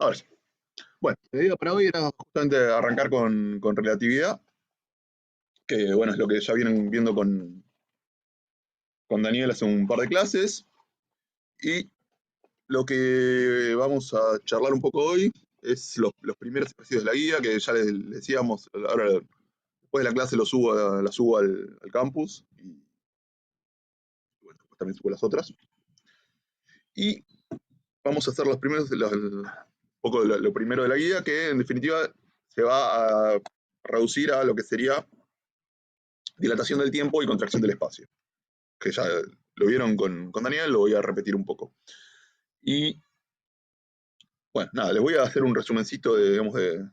Ahora sí. Bueno, la idea para hoy era justamente arrancar con relatividad, que bueno, es lo que ya vienen viendo con Daniel hace un par de clases. Y lo que vamos a charlar un poco hoy es los primeros ejercicios de la guía, que ya les decíamos, ahora después de la clase la subo al campus, y bueno, después también subo las otras. Y vamos a hacer un poco lo primero de la guía, que en definitiva se va a reducir a lo que sería dilatación del tiempo y contracción del espacio, que ya lo vieron con Daniel, lo voy a repetir un poco. Y bueno, nada, les voy a hacer un resumencito del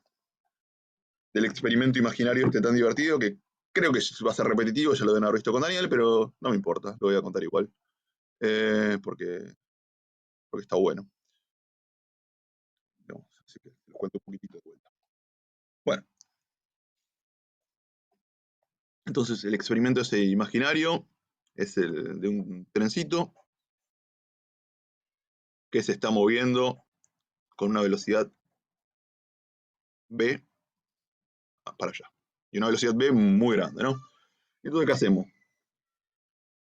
experimento imaginario este tan divertido, que creo que va a ser repetitivo, ya lo deben haber visto con Daniel, pero no me importa, lo voy a contar igual, porque está bueno. No, así que les cuento un poquitito de vuelta. Bueno, entonces el experimento ese imaginario es el de un trencito que se está moviendo con una velocidad v para allá. Y una velocidad v muy grande, ¿no? Entonces, ¿qué hacemos?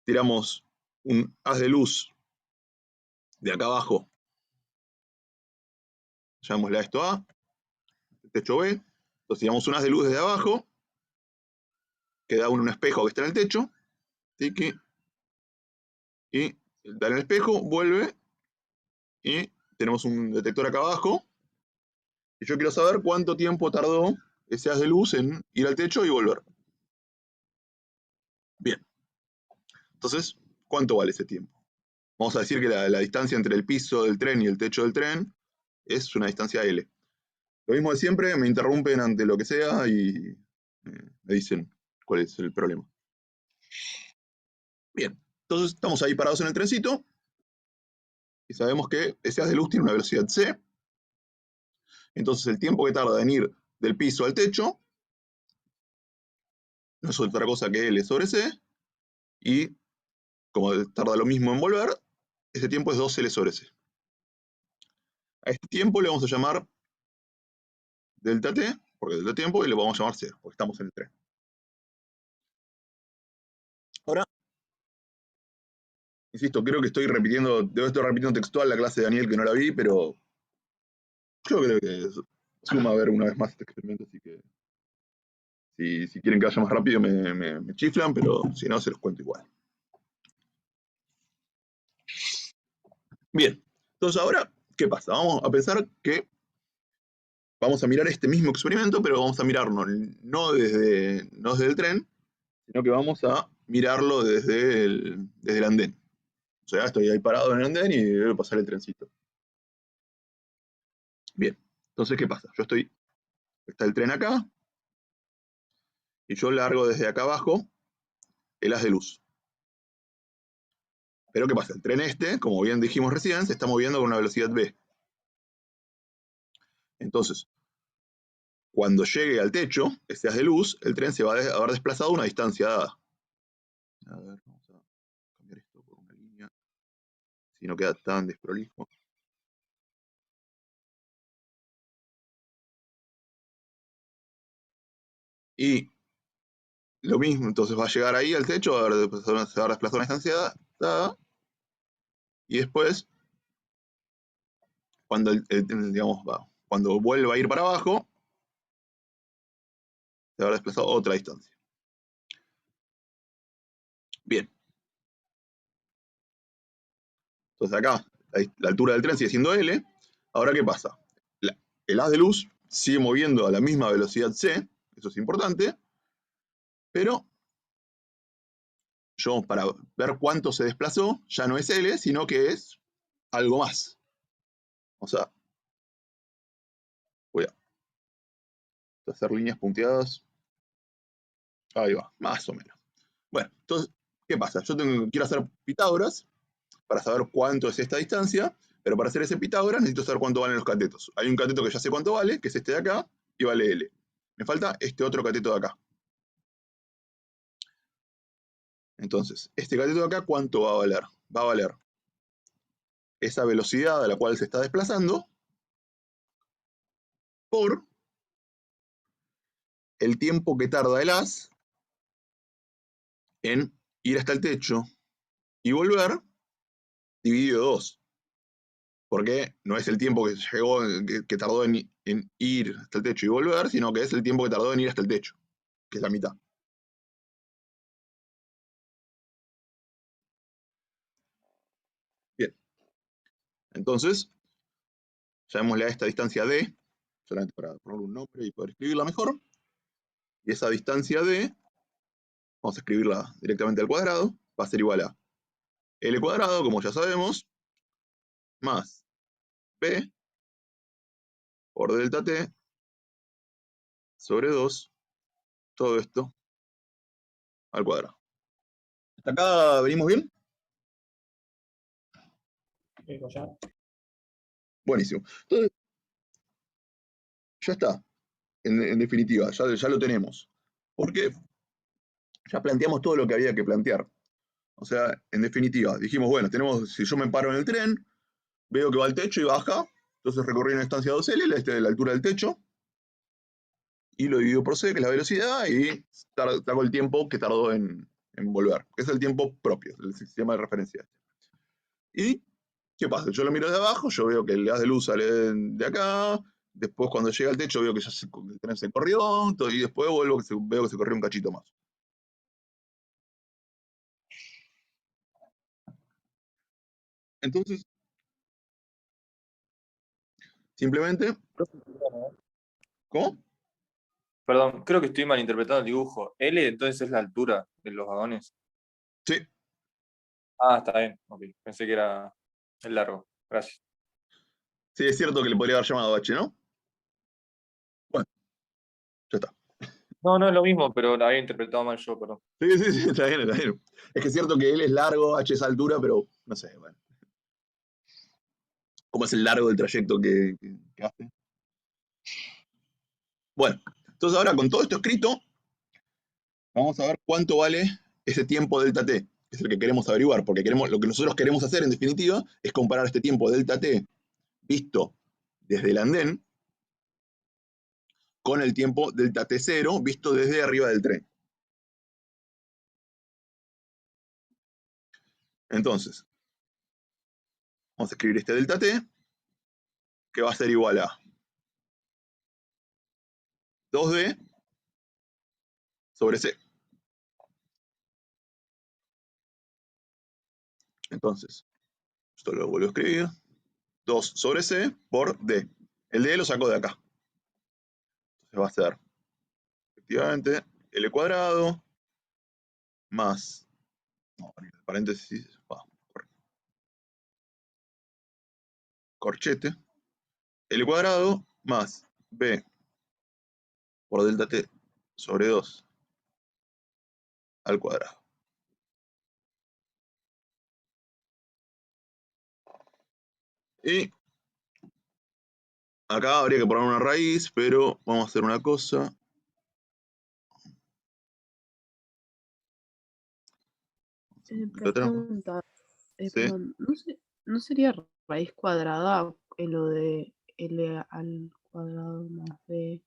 Tiramos un haz de luz de acá abajo, llamémosle a esto A, techo B. Entonces tiramos un haz de luz desde abajo, que da un espejo que está en el techo, tiki, y da en el espejo, vuelve, y tenemos un detector acá abajo, y yo quiero saber cuánto tiempo tardó ese haz de luz en ir al techo y volver. Bien, entonces, ¿cuánto vale ese tiempo? Vamos a decir que la distancia entre el piso del tren y el techo del tren es una distancia L. Lo mismo de siempre, me interrumpen ante lo que sea y me dicen cuál es el problema. Bien, entonces estamos ahí parados en el trencito y sabemos que ese haz de luz tiene una velocidad c. Entonces el tiempo que tarda en ir del piso al techo no es otra cosa que L sobre c, y como tarda lo mismo en volver, ese tiempo es 2L sobre c. A este tiempo le vamos a llamar delta t, porque es delta tiempo, y le vamos a llamar c, porque estamos en el tren. Ahora, insisto, creo que debo estar repitiendo textual la clase de Daniel, que no la vi, pero yo creo que suma a ver una vez más este experimento, así que si quieren que vaya más rápido me chiflan, pero si no, se los cuento igual. Bien, entonces ahora, ¿qué pasa? Vamos a pensar que vamos a mirar este mismo experimento, pero vamos a mirarlo no desde el tren, sino que vamos a mirarlo desde el andén. O sea, estoy ahí parado en el andén y debe pasar el trencito. Bien, entonces, ¿qué pasa? Está el tren acá, y yo largo desde acá abajo el haz de luz. Pero ¿qué pasa? El tren este, como bien dijimos recién, se está moviendo con una velocidad v. Entonces, cuando llegue al techo, ese haz de luz, el tren se va a haber desplazado una distancia dada. A ver, vamos a cambiar esto por una línea, si no queda tan desprolijo. Y lo mismo, entonces va a llegar ahí al techo, se va a desplazar una distancia dada, y después, cuando digamos, cuando vuelva a ir para abajo, se va a desplazar otra distancia. Bien. Entonces acá, la altura del tren sigue siendo L. Ahora, ¿qué pasa? El haz de luz sigue moviendo a la misma velocidad c, eso es importante, pero yo, para ver cuánto se desplazó, ya no es L, sino que es algo más. O sea, voy a hacer líneas punteadas. Ahí va, más o menos. Bueno, entonces, ¿qué pasa? Yo quiero hacer Pitágoras para saber cuánto es esta distancia, pero para hacer ese Pitágoras necesito saber cuánto valen los catetos. Hay un cateto que ya sé cuánto vale, que es este de acá, y vale L. Me falta este otro cateto de acá. Entonces, este cateto de acá, ¿cuánto va a valer? Va a valer esa velocidad a la cual se está desplazando por el tiempo que tarda el haz en ir hasta el techo y volver dividido 2. Porque no es el tiempo que tardó en ir hasta el techo y volver, sino que es el tiempo que tardó en ir hasta el techo, que es la mitad. Bien, entonces, llamémosle a esta distancia D, solamente para ponerle un nombre y poder escribirla mejor. Y esa distancia D, vamos a escribirla directamente al cuadrado, va a ser igual a L cuadrado, como ya sabemos, más B por delta T sobre 2, todo esto al cuadrado. ¿Hasta acá venimos bien? Buenísimo. Entonces, ya está, en definitiva, ya lo tenemos. Porque ya planteamos todo lo que había que plantear. O sea, en definitiva, dijimos, bueno, si yo me paro en el tren, veo que va al techo y baja, entonces recorrí una distancia 2L, la altura del techo, y lo divido por C, que es la velocidad, y saco el tiempo que tardó en volver, que es el tiempo propio, el sistema de referencia. ¿Y qué pasa? Yo lo miro de abajo, yo veo que el gas de luz sale de acá, después cuando llega al techo veo que el tren se corrió, y después veo que se corrió un cachito más. Entonces, simplemente, ¿cómo? Perdón, creo que estoy malinterpretando el dibujo. L entonces es la altura de los vagones. Sí, Ah, está bien. Ok. Pensé que era el largo. Gracias. sí, es cierto que le podría haber llamado H, ¿no? Bueno, ya está. No, no es lo mismo, pero la había interpretado mal yo, perdón. Sí, sí, sí, está bien, está bien. Es que es cierto que L es largo, H es altura, pero no sé, bueno. ¿Cómo es el largo del trayecto que hace? Bueno, entonces ahora con todo esto escrito, vamos a ver cuánto vale ese tiempo delta t, que es el que queremos averiguar, porque lo que nosotros queremos hacer en definitiva es comparar este tiempo delta t visto desde el andén con el tiempo delta t0 visto desde arriba del tren. Entonces, vamos a escribir este delta t, que va a ser igual a 2d sobre c. Entonces, esto lo vuelvo a escribir. 2 sobre c por d. El d lo saco de acá. Entonces va a ser, efectivamente, L cuadrado más, no, paréntesis, corchete, L cuadrado más B por delta T sobre 2 al cuadrado. Y acá habría que poner una raíz, pero vamos a hacer una cosa. Pregunta, Sí. perdón, ¿no sería raíz cuadrada en lo de L al cuadrado más B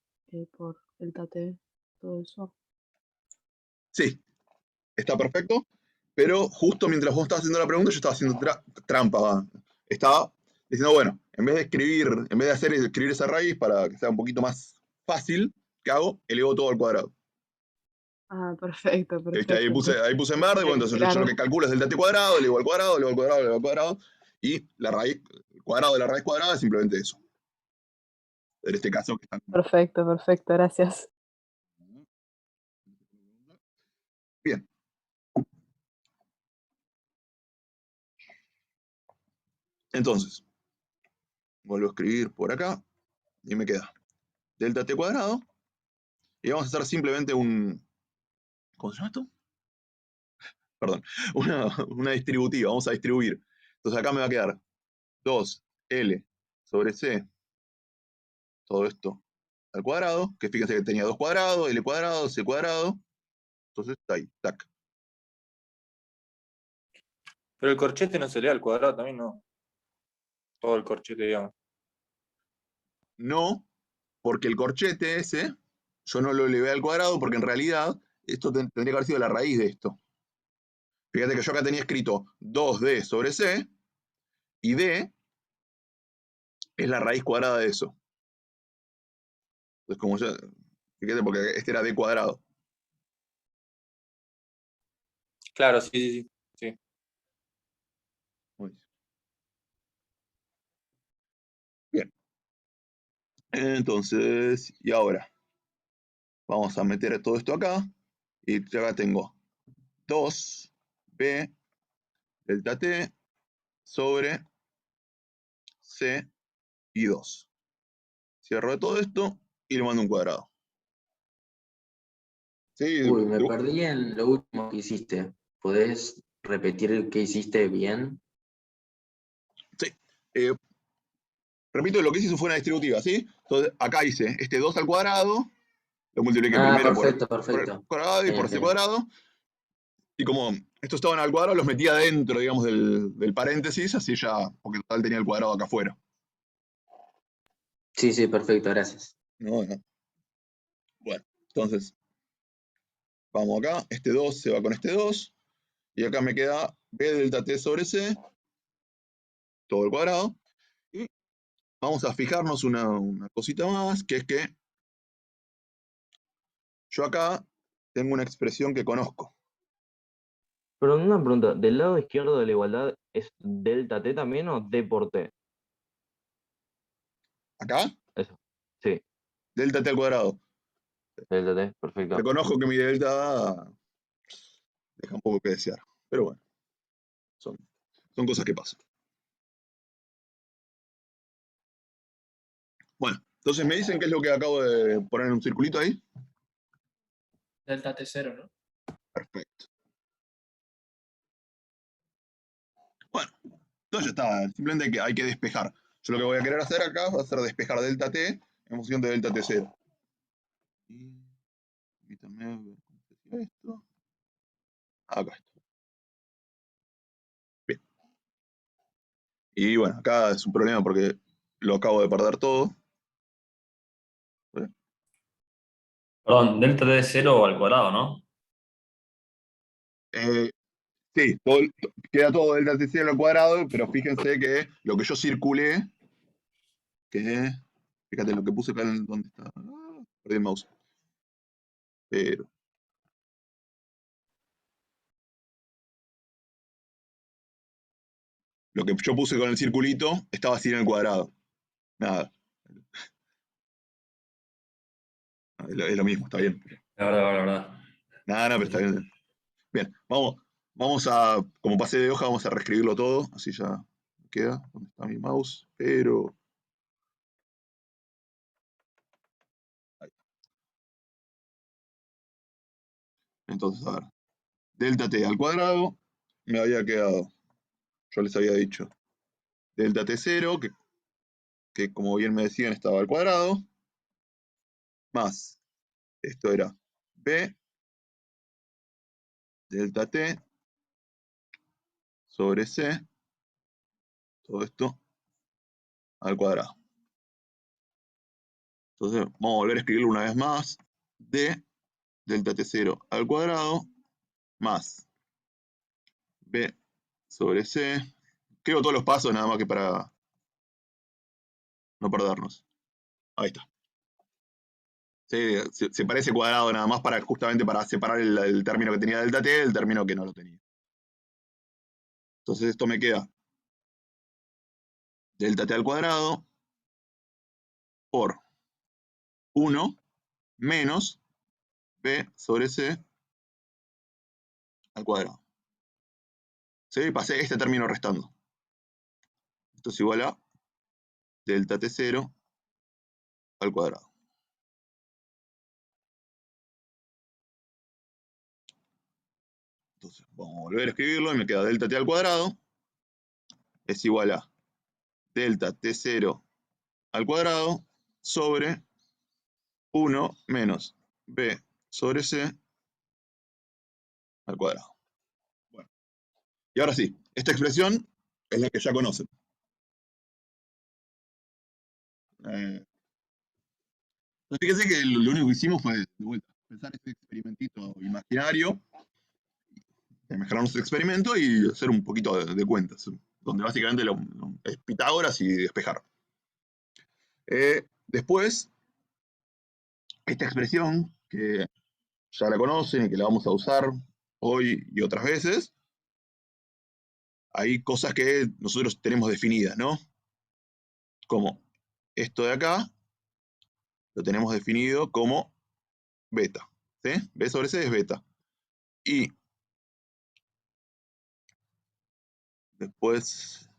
por delta T, todo eso? Sí, está perfecto, pero justo mientras vos estabas haciendo la pregunta, yo estaba haciendo trampa. ¿Va? Estaba diciendo, bueno, en vez de escribir esa raíz para que sea un poquito más fácil, ¿qué hago? Elevo todo al cuadrado. Ah, perfecto, ¿Viste? Ahí perfecto. puse en verde, bueno, entonces yo lo Claro, que calculo es delta t cuadrado, elevo al cuadrado, elevo al cuadrado, elevo al cuadrado, y la raíz, el cuadrado de la raíz cuadrada es simplemente eso. En este caso, que están. perfecto, perfecto, gracias. Bien, entonces, vuelvo a escribir por acá, y me queda delta t cuadrado, y vamos a hacer simplemente ¿cómo se llama esto? Perdón, una distributiva, vamos a distribuir. Entonces acá me va a quedar 2L sobre C, todo esto al cuadrado, que fíjense que tenía 2 cuadrados, L cuadrado, C cuadrado, entonces está ahí, tac. Pero el corchete no se lee al cuadrado también, no. Todo el corchete, digamos. No, porque el corchete ese, yo no lo elevé al cuadrado porque en realidad esto tendría que haber sido la raíz de esto. Fíjate que yo acá tenía escrito 2D sobre C, y D es la raíz cuadrada de eso. Entonces, como ya, fíjate, porque este era D cuadrado. Claro, sí. Bien. Entonces, y ahora, vamos a meter todo esto acá, y acá tengo 2B delta T sobre C y 2. Cierro todo esto y le mando un cuadrado. ¿Sí? Uy, me perdí en lo último que hiciste. ¿Podés repetir qué hiciste bien? Sí. Repito, lo que hice fue una distributiva, ¿sí? Entonces, acá hice este 2 al cuadrado, lo multipliqué Ah, primero por el perfecto. cuadrado y por C Genial. cuadrado, y como estos estaban al cuadrado, los metía dentro, digamos, del paréntesis, así ya, porque total tenía el cuadrado acá afuera. Sí, perfecto, gracias. No. Bueno, entonces, vamos acá, este 2 se va con este 2, y acá me queda B delta T sobre C, todo el cuadrado, y vamos a fijarnos una cosita más, que es que yo acá tengo una expresión que conozco. Pero una pregunta, ¿del lado izquierdo de la igualdad es delta t también o d por t? Acá, Eso. Sí, delta T al cuadrado. delta t, perfecto. Reconozco que mi delta deja un poco que desear, pero bueno, son cosas que pasan. Bueno, entonces me dicen qué es lo que acabo de poner en un circulito ahí. Delta T0, ¿no? Perfecto. Bueno, entonces ya está, simplemente hay que despejar. Yo lo que voy a querer hacer acá va a ser despejar delta t en función de delta t0. Y permítanme ver cómo se hacía esto. Acá está. Bien. Y bueno, acá es un problema porque lo acabo de perder todo. Perdón, delta de 0 al cuadrado, ¿no? Sí, queda todo delta t0 al cuadrado, pero fíjense que lo que yo circulé, que fíjate lo que puse acá, ¿dónde está? Perdí el mouse. Pero lo que yo puse con el circulito estaba así en el cuadrado. Nada, es lo mismo, está bien. La verdad. Nada, pero está bien. Bien, vamos a, como pase de hoja, vamos a reescribirlo todo, así ya queda. ¿Dónde está mi mouse? Pero ahí. Entonces, a ver, delta t al cuadrado me había quedado, yo les había dicho, delta t0, que como bien me decían estaba al cuadrado, más, esto era b delta t sobre c, todo esto al cuadrado. Entonces vamos a volver a escribirlo una vez más, d delta t0 al cuadrado más b sobre c. Escribo todos los pasos nada más que para no perdernos. Ahí está. Sí, se parece cuadrado nada más para justamente para separar el término que tenía delta t del término que no lo tenía. Entonces esto me queda delta t al cuadrado por 1 menos b sobre c al cuadrado. ¿Sí? Pasé este término restando. Esto es igual a delta t0 al cuadrado. Entonces vamos a volver a escribirlo y me queda delta t al cuadrado es igual a delta t0 al cuadrado sobre 1 menos b sobre c al cuadrado. Bueno, y ahora sí, esta expresión es la que ya conocen. Fíjense que lo único que hicimos fue, de vuelta, pensar este experimentito imaginario, de mejorar nuestro experimento y hacer un poquito de cuentas, donde básicamente es Pitágoras y despejar. Después, esta expresión que ya la conocen y que la vamos a usar hoy y otras veces, hay cosas que nosotros tenemos definidas, ¿no? Como esto de acá, lo tenemos definido como beta, ¿sí? B sobre C es beta. Y después,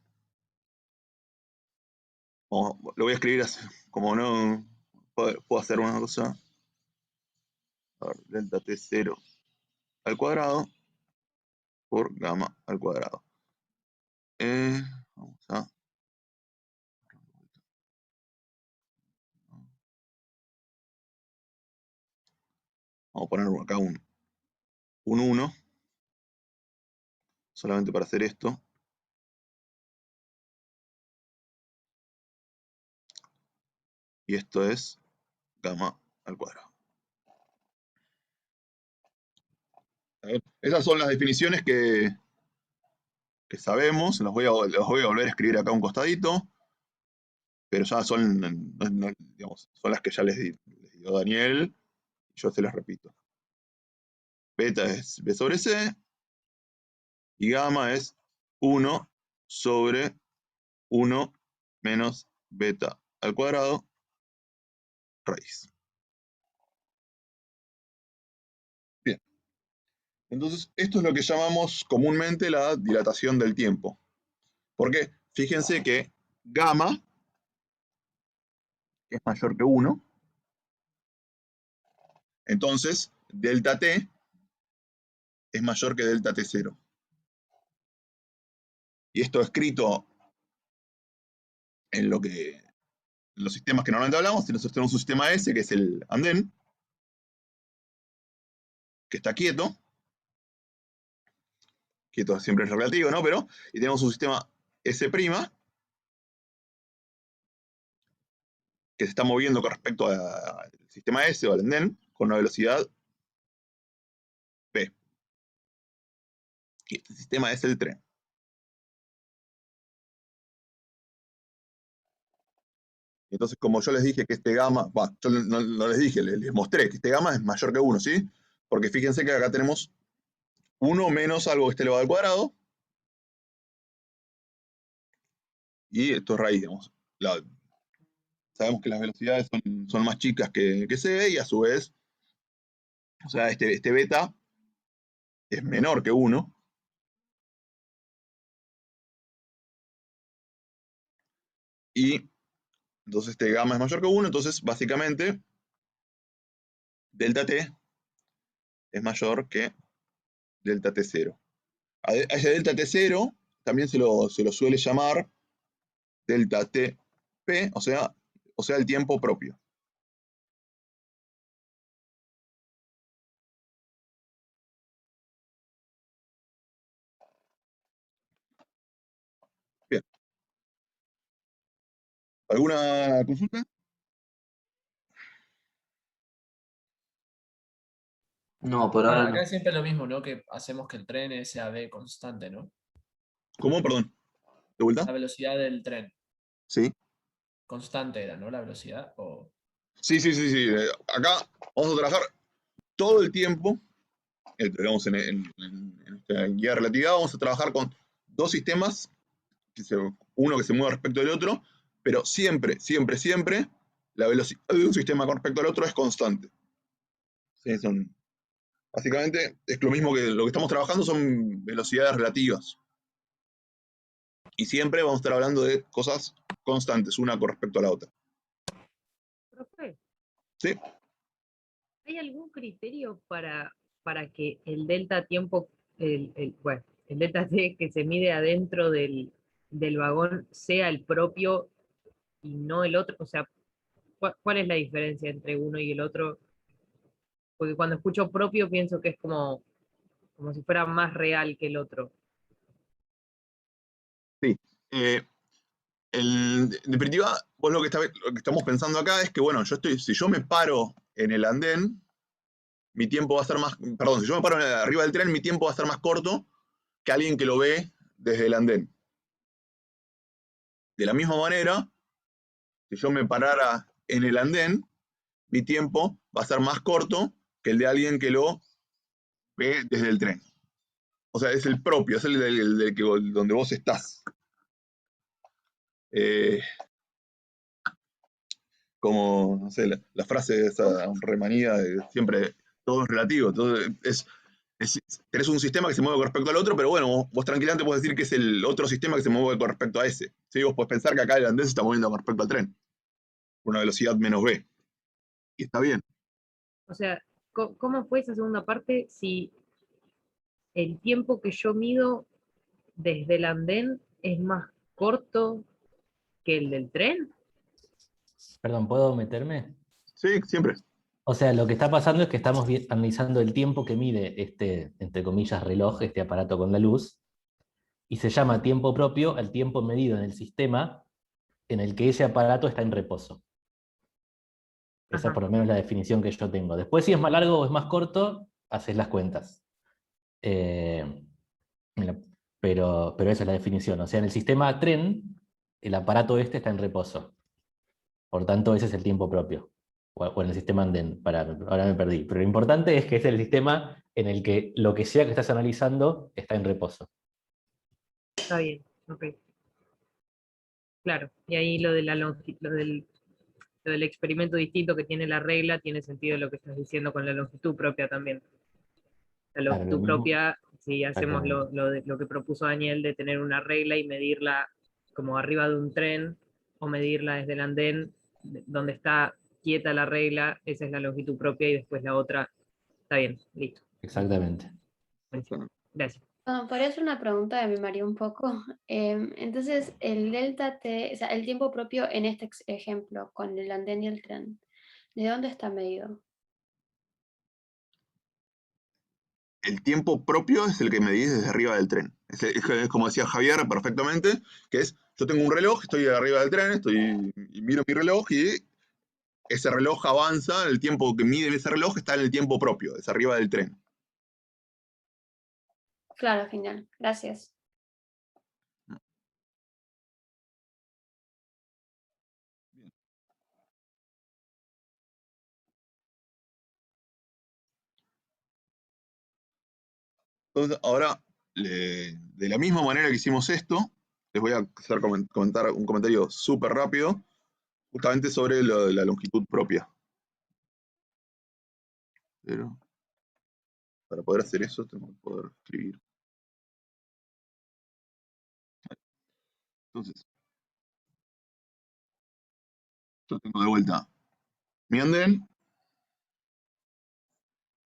lo voy a escribir así, como no puedo hacer una cosa. A ver, delta T0 al cuadrado por gamma al cuadrado. Vamos a... Vamos a poner acá un 1, solamente para hacer esto. Y esto es gamma al cuadrado. Esas son las definiciones que sabemos. Las voy a volver a escribir acá a un costadito. Pero ya son, digamos, son las que ya les dio Daniel. Y yo se las repito. Beta es B sobre C. Y gamma es 1 sobre 1 menos beta al cuadrado raíz. Bien. Entonces, esto es lo que llamamos comúnmente la dilatación del tiempo. Porque fíjense que gamma es mayor que 1. Entonces, delta T es mayor que delta T0. Y esto escrito en los sistemas que normalmente hablamos, nosotros tenemos un sistema S, que es el andén, que está quieto siempre es relativo, ¿no? Pero, y tenemos un sistema S', que se está moviendo con respecto al sistema S o al andén, con una velocidad v. Y este sistema es el tren. Entonces, como yo les dije que este gamma, yo no les dije, les mostré que este gamma es mayor que 1, ¿sí? Porque fíjense que acá tenemos 1 menos algo que esté elevado al cuadrado, y esto es raíz, digamos. Sabemos que las velocidades son más chicas que c, y a su vez, o sea, este beta es menor que 1. Y entonces este gamma es mayor que 1, entonces básicamente delta t es mayor que delta t0. A ese delta t0 también se lo suele llamar delta tp, o sea el tiempo propio. Bien. ¿Alguna consulta? No, por ahora Acá no. es siempre lo mismo, ¿no? Que hacemos que el tren sea v constante, ¿no? ¿Cómo? Perdón. ¿De vuelta? La velocidad del tren. Sí. Constante era, ¿no? La velocidad. Sí. Acá vamos a trabajar todo el tiempo, digamos, en esta guía de relatividad, vamos a trabajar con dos sistemas, uno que se mueve respecto del otro, pero siempre, la velocidad de un sistema con respecto al otro es constante. Sí, básicamente, es lo mismo que lo que estamos trabajando son velocidades relativas. Y siempre vamos a estar hablando de cosas constantes, una con respecto a la otra. Profe, ¿Sí? ¿hay algún criterio para que el delta tiempo, el delta T que se mide adentro del vagón sea el propio y no el otro? O sea, ¿cuál es la diferencia entre uno y el otro? Porque cuando escucho propio pienso que es como si fuera más real que el otro. Sí. En definitiva, vos lo que estamos pensando acá es que, bueno, si yo me paro en el andén, mi tiempo va a ser más, perdón, si yo me paro arriba del tren, mi tiempo va a ser más corto que alguien que lo ve desde el andén. De la misma manera, si yo me parara en el andén, mi tiempo va a ser más corto que el de alguien que lo ve desde el tren. O sea, es el propio, es el donde vos estás. Como, no sé, la frase esa remanida de siempre todo es relativo, tenés un sistema que se mueve con respecto al otro, pero bueno, vos tranquilamente podés decir que es el otro sistema que se mueve con respecto a ese. ¿Sí? Vos podés pensar que acá el andén se está moviendo con respecto al tren, por una velocidad menos v. Y está bien. O sea, ¿cómo fue esa segunda parte si el tiempo que yo mido desde el andén es más corto que el del tren? Perdón, ¿puedo meterme? Sí, siempre. O sea, lo que está pasando es que estamos analizando el tiempo que mide este, entre comillas, reloj, este aparato con la luz, y se llama tiempo propio el tiempo medido en el sistema en el que ese aparato está en reposo. Esa es por lo menos la definición que yo tengo. Después, si es más largo o es más corto, haces las cuentas. Pero esa es la definición. O sea, en el sistema tren, el aparato este está en reposo. Por tanto, ese es el tiempo propio. O en el sistema andén, ahora me perdí. Pero lo importante es que es el sistema en el que lo que sea que estás analizando está en reposo. Está bien, ok. Claro, y ahí lo de lo del experimento distinto que tiene la regla tiene sentido lo que estás diciendo con la longitud propia también. La Claro, longitud lo mismo. propia, si hacemos Exactamente. lo que propuso Daniel de tener una regla y medirla como arriba de un tren o medirla desde el andén donde está quieta la regla, esa es la longitud propia y después la otra, está bien, listo. Exactamente. Buenísimo. Gracias. Podría hacer una pregunta que me mareó un poco. Entonces, el delta T, o sea, el tiempo propio en este ejemplo, con el andén y el tren, ¿de dónde está medido? El tiempo propio es el que medís desde arriba del tren. Es como decía Javier perfectamente, que es, yo tengo un reloj, estoy arriba del tren, y miro mi reloj y ese reloj avanza, el tiempo que mide ese reloj está en el tiempo propio, es arriba del tren. Claro, genial. Gracias. Entonces, ahora, de la misma manera que hicimos esto, les voy a hacer comentar un comentario súper rápido, justamente sobre la longitud propia. Pero para poder hacer eso, tengo que poder escribir. Entonces, yo tengo de vuelta mi andén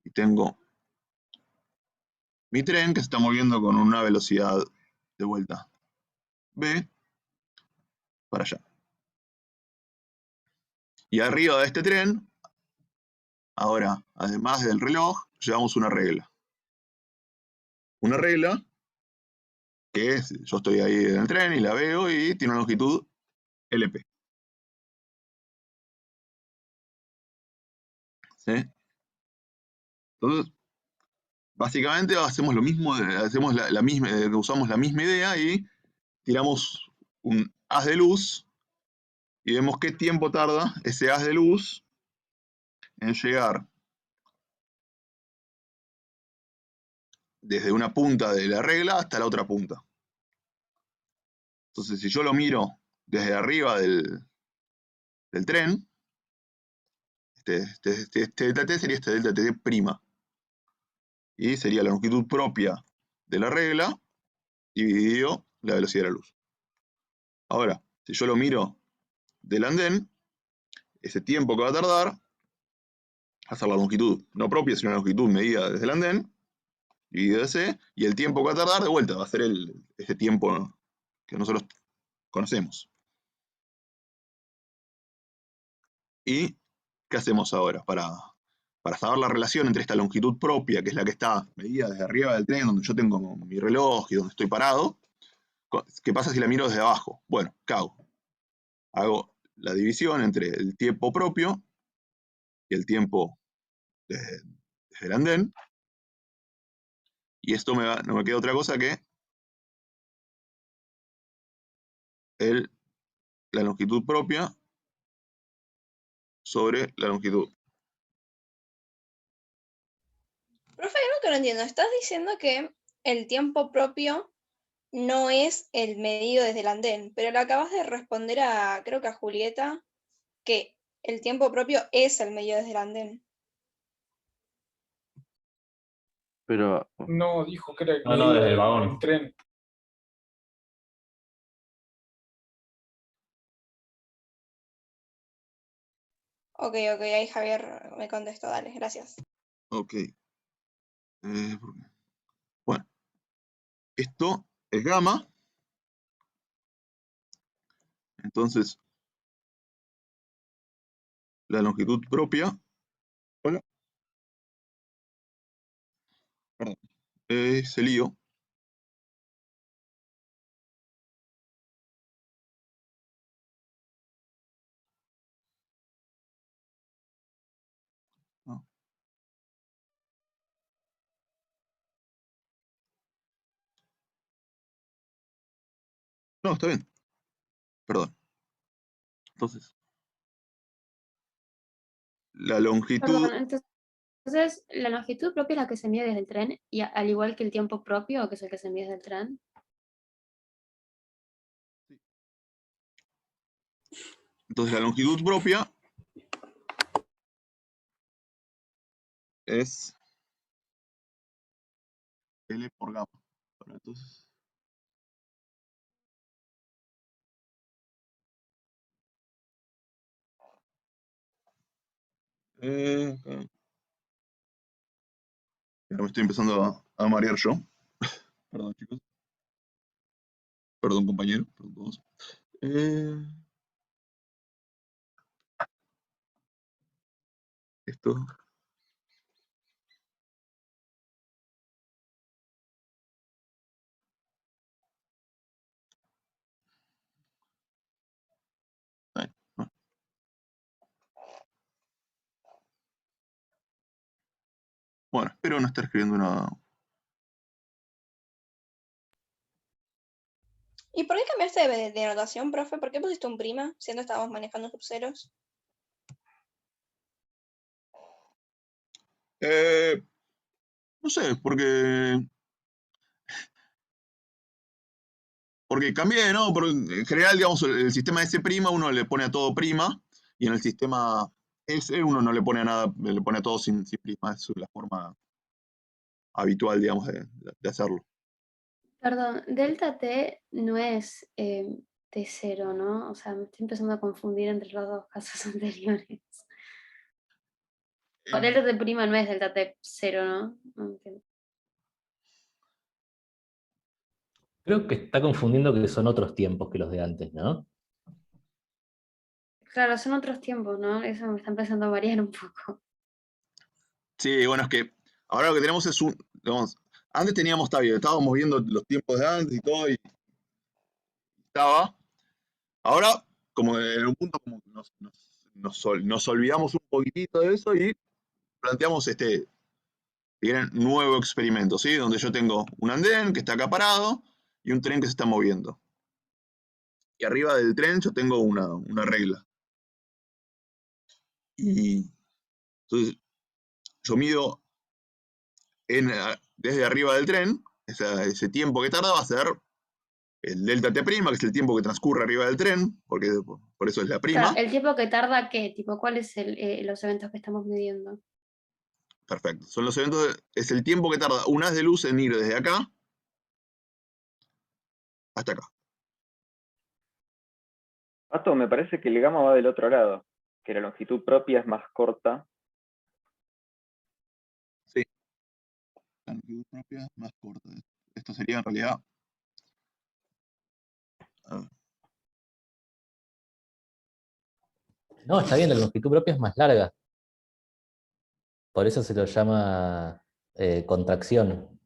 y tengo mi tren que se está moviendo con una velocidad de vuelta v para allá. Y arriba de este tren, ahora, además del reloj, llevamos una regla. Una regla que es, yo estoy ahí en el tren y la veo y tiene una longitud LP. ¿Sí? Entonces, básicamente hacemos lo mismo, hacemos usamos la misma idea y tiramos un haz de luz y vemos qué tiempo tarda ese haz de luz en llegar desde una punta de la regla hasta la otra punta. Entonces, si yo lo miro desde arriba del tren, este delta t sería este delta t prima. Y sería la longitud propia de la regla dividido la velocidad de la luz. Ahora, si yo lo miro del andén, ese tiempo que va a tardar va a ser la longitud no propia, sino la longitud medida desde el andén, dividido de c, y el tiempo que va a tardar de vuelta va a ser ese tiempo que nosotros conocemos. ¿Y qué hacemos ahora? Para saber la relación entre esta longitud propia, que es la que está medida desde arriba del tren, donde yo tengo mi reloj y donde estoy parado, ¿qué pasa si la miro desde abajo? Bueno, ¿qué hago? Hago la división entre el tiempo propio y el tiempo desde el andén. Y esto no me queda otra cosa que la longitud propia sobre la longitud. Profe, hay algo que no entiendo. Estás diciendo que el tiempo propio no es el medido desde el andén, pero le acabas de responder creo que a Julieta, que el tiempo propio es el medido desde el andén. Pero No, dijo que era el No, medio desde el del vagón. tren. Ok, ahí Javier me contestó, dale, gracias. Ok. Bueno, esto es gamma. Entonces, la longitud propia. Hola. Perdón. Es el IO. No. No, está bien. Perdón. Entonces, la longitud. Perdón, entonces la longitud propia es la que se mide desde el tren, y al igual que el tiempo propio, que es el que se mide desde el tren. Entonces, la longitud propia es L por gamma. Bueno, entonces, acá. Ahora me estoy empezando a marear yo. Perdón, chicos. Perdón, compañero. Perdón, todos. Esto. Ahí, bueno. Bueno, espero no estar escribiendo una. ¿Y por qué cambiaste de notación, profe? ¿Por qué pusiste un prima, siendo que estábamos manejando subceros? No sé, porque cambié, ¿no? Porque en general, digamos, el sistema S' uno le pone a todo prima, y en el sistema S uno no le pone a nada, le pone a todo sin prima. Es la forma habitual, digamos, de hacerlo. Perdón, delta T no es T0, ¿no? O sea, me estoy empezando a confundir entre los dos casos anteriores. O delta T prima no es delta T0, ¿no? No entiendo. Creo que está confundiendo que son otros tiempos que los de antes, ¿no? Claro, son otros tiempos, ¿no? Eso me está empezando a variar un poco. Sí, bueno, es que ahora lo que tenemos es digamos, antes teníamos, está bien, estábamos viendo los tiempos de antes y todo, y estaba. Ahora, como en un punto, como nos olvidamos un poquitito de eso y planteamos si quieren, nuevo experimento, ¿sí? Donde yo tengo un andén que está acá parado y un tren que se está moviendo. Y arriba del tren yo tengo una regla. Y entonces yo mido desde arriba del tren, ese tiempo que tarda va a ser el delta T', que es el tiempo que transcurre arriba del tren, porque por eso es la prima. Claro, el tiempo que tarda, ¿qué? Tipo, ¿cuáles son los eventos que estamos midiendo? Perfecto. Son los eventos, es el tiempo que tarda un haz de luz en ir desde acá hasta acá. Pato, me parece que el gamma va del otro lado, que la longitud propia es más corta. Sí. La longitud propia es más corta. Esto sería en realidad. A ver. No, está bien, la longitud propia es más larga. Por eso se lo llama contracción.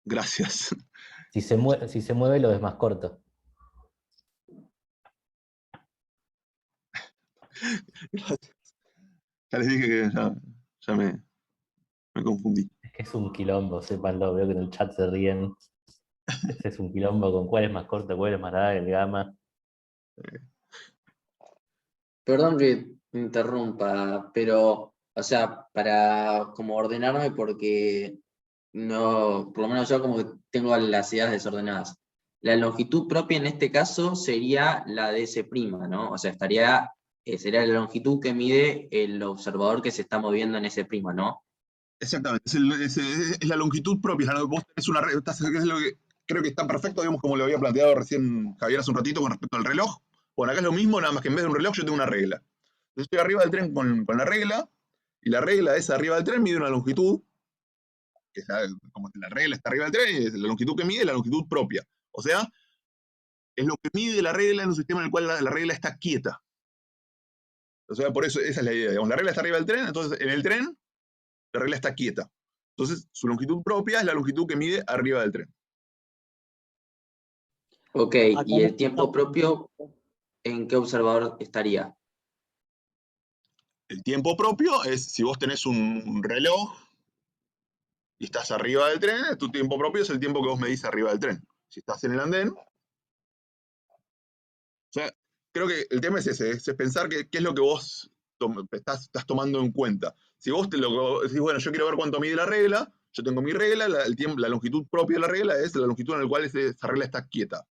Gracias. Si se mueve, lo es más corto. Gracias. Ya les dije que ya me confundí. Es que es un quilombo, sépanlo, veo que en el chat se ríen. Ese es un quilombo con cuál es más corto, cuál es más larga, el gamma. Perdón que me interrumpa, pero, o sea, para como ordenarme, porque no, por lo menos yo como que tengo las ideas desordenadas. La longitud propia en este caso sería la de S', ¿no? O sea, sería la longitud que mide el observador que se está moviendo en S', ¿no? Exactamente, es la longitud propia. Vos tenés una regla, es lo que creo que está perfecto, digamos, como lo había planteado recién Javier hace un ratito con respecto al reloj. Bueno, acá es lo mismo, nada más que en vez de un reloj yo tengo una regla. Yo estoy arriba del tren con la regla, y la regla esa arriba del tren mide una longitud, que está, como la regla está arriba del tren, y la longitud que mide es la longitud propia. O sea, es lo que mide la regla en un sistema en el cual la regla está quieta. O sea, por eso esa es la idea. Digamos, la regla está arriba del tren, entonces en el tren la regla está quieta. Entonces su longitud propia es la longitud que mide arriba del tren. Ok, ¿y el tiempo propio en qué observador estaría? El tiempo propio es, si vos tenés un reloj y estás arriba del tren, tu tiempo propio es el tiempo que vos medís arriba del tren. Si estás en el andén. O sea, creo que el tema es ese, es pensar qué es lo que vos estás tomando en cuenta. Si vos decís, bueno, yo quiero ver cuánto mide la regla, yo tengo mi regla, la longitud propia de la regla es la longitud en la cual esa regla está quieta.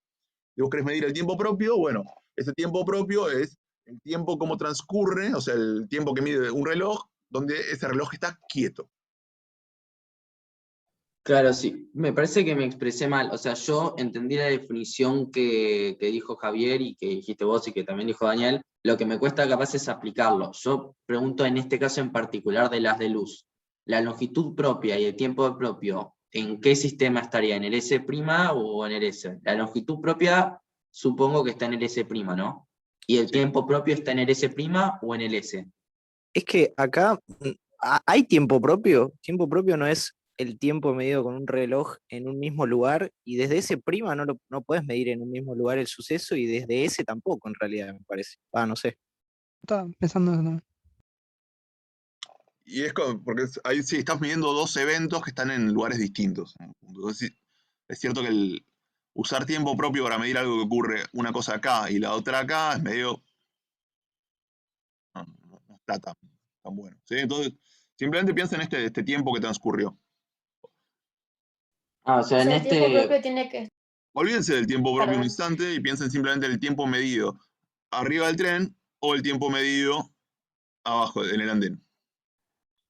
Si vos querés medir el tiempo propio, bueno, ese tiempo propio es el tiempo como transcurre, o sea, el tiempo que mide un reloj, donde ese reloj está quieto. Claro, sí, me parece que me expresé mal. O sea, yo entendí la definición que dijo Javier y que dijiste vos y que también dijo Daniel. Lo que me cuesta capaz es aplicarlo. Yo pregunto en este caso en particular de las de luz. La longitud propia y el tiempo propio, ¿en qué sistema estaría? ¿En el S' o en el S? La longitud propia supongo que está en el S', ¿no? ¿Y el tiempo propio está en el S' o en el S? Es que acá hay tiempo propio. Tiempo propio no es el tiempo medido con un reloj en un mismo lugar, y desde ese prima no puedes medir en un mismo lugar el suceso, y desde ese tampoco, en realidad, me parece. No sé. Estaba pensando eso también. Y es porque ahí sí estás midiendo dos eventos que están en lugares distintos. Entonces, es cierto que usar tiempo propio para medir algo que ocurre una cosa acá y la otra acá es medio. No está tan bueno. ¿Sí? Entonces, simplemente piensa en este tiempo que transcurrió. O sea, en el tiempo propio tiene que... Olvídense del tiempo propio un Perdón. instante y piensen simplemente en el tiempo medido arriba del tren o el tiempo medido abajo, en el andén.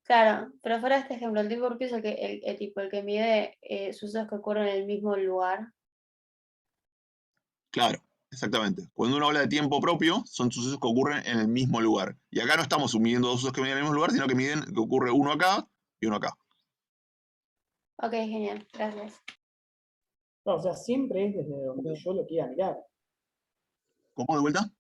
Claro, pero fuera de este ejemplo, el tiempo propio es el que mide sucesos que ocurren en el mismo lugar. Claro, exactamente. Cuando uno habla de tiempo propio, son sucesos que ocurren en el mismo lugar. Y acá no estamos midiendo dos sucesos que miden en el mismo lugar, sino que miden que ocurre uno acá y uno acá. Ok, genial, gracias. No, o sea, siempre es desde donde yo lo quiera mirar. ¿Cómo de vuelta?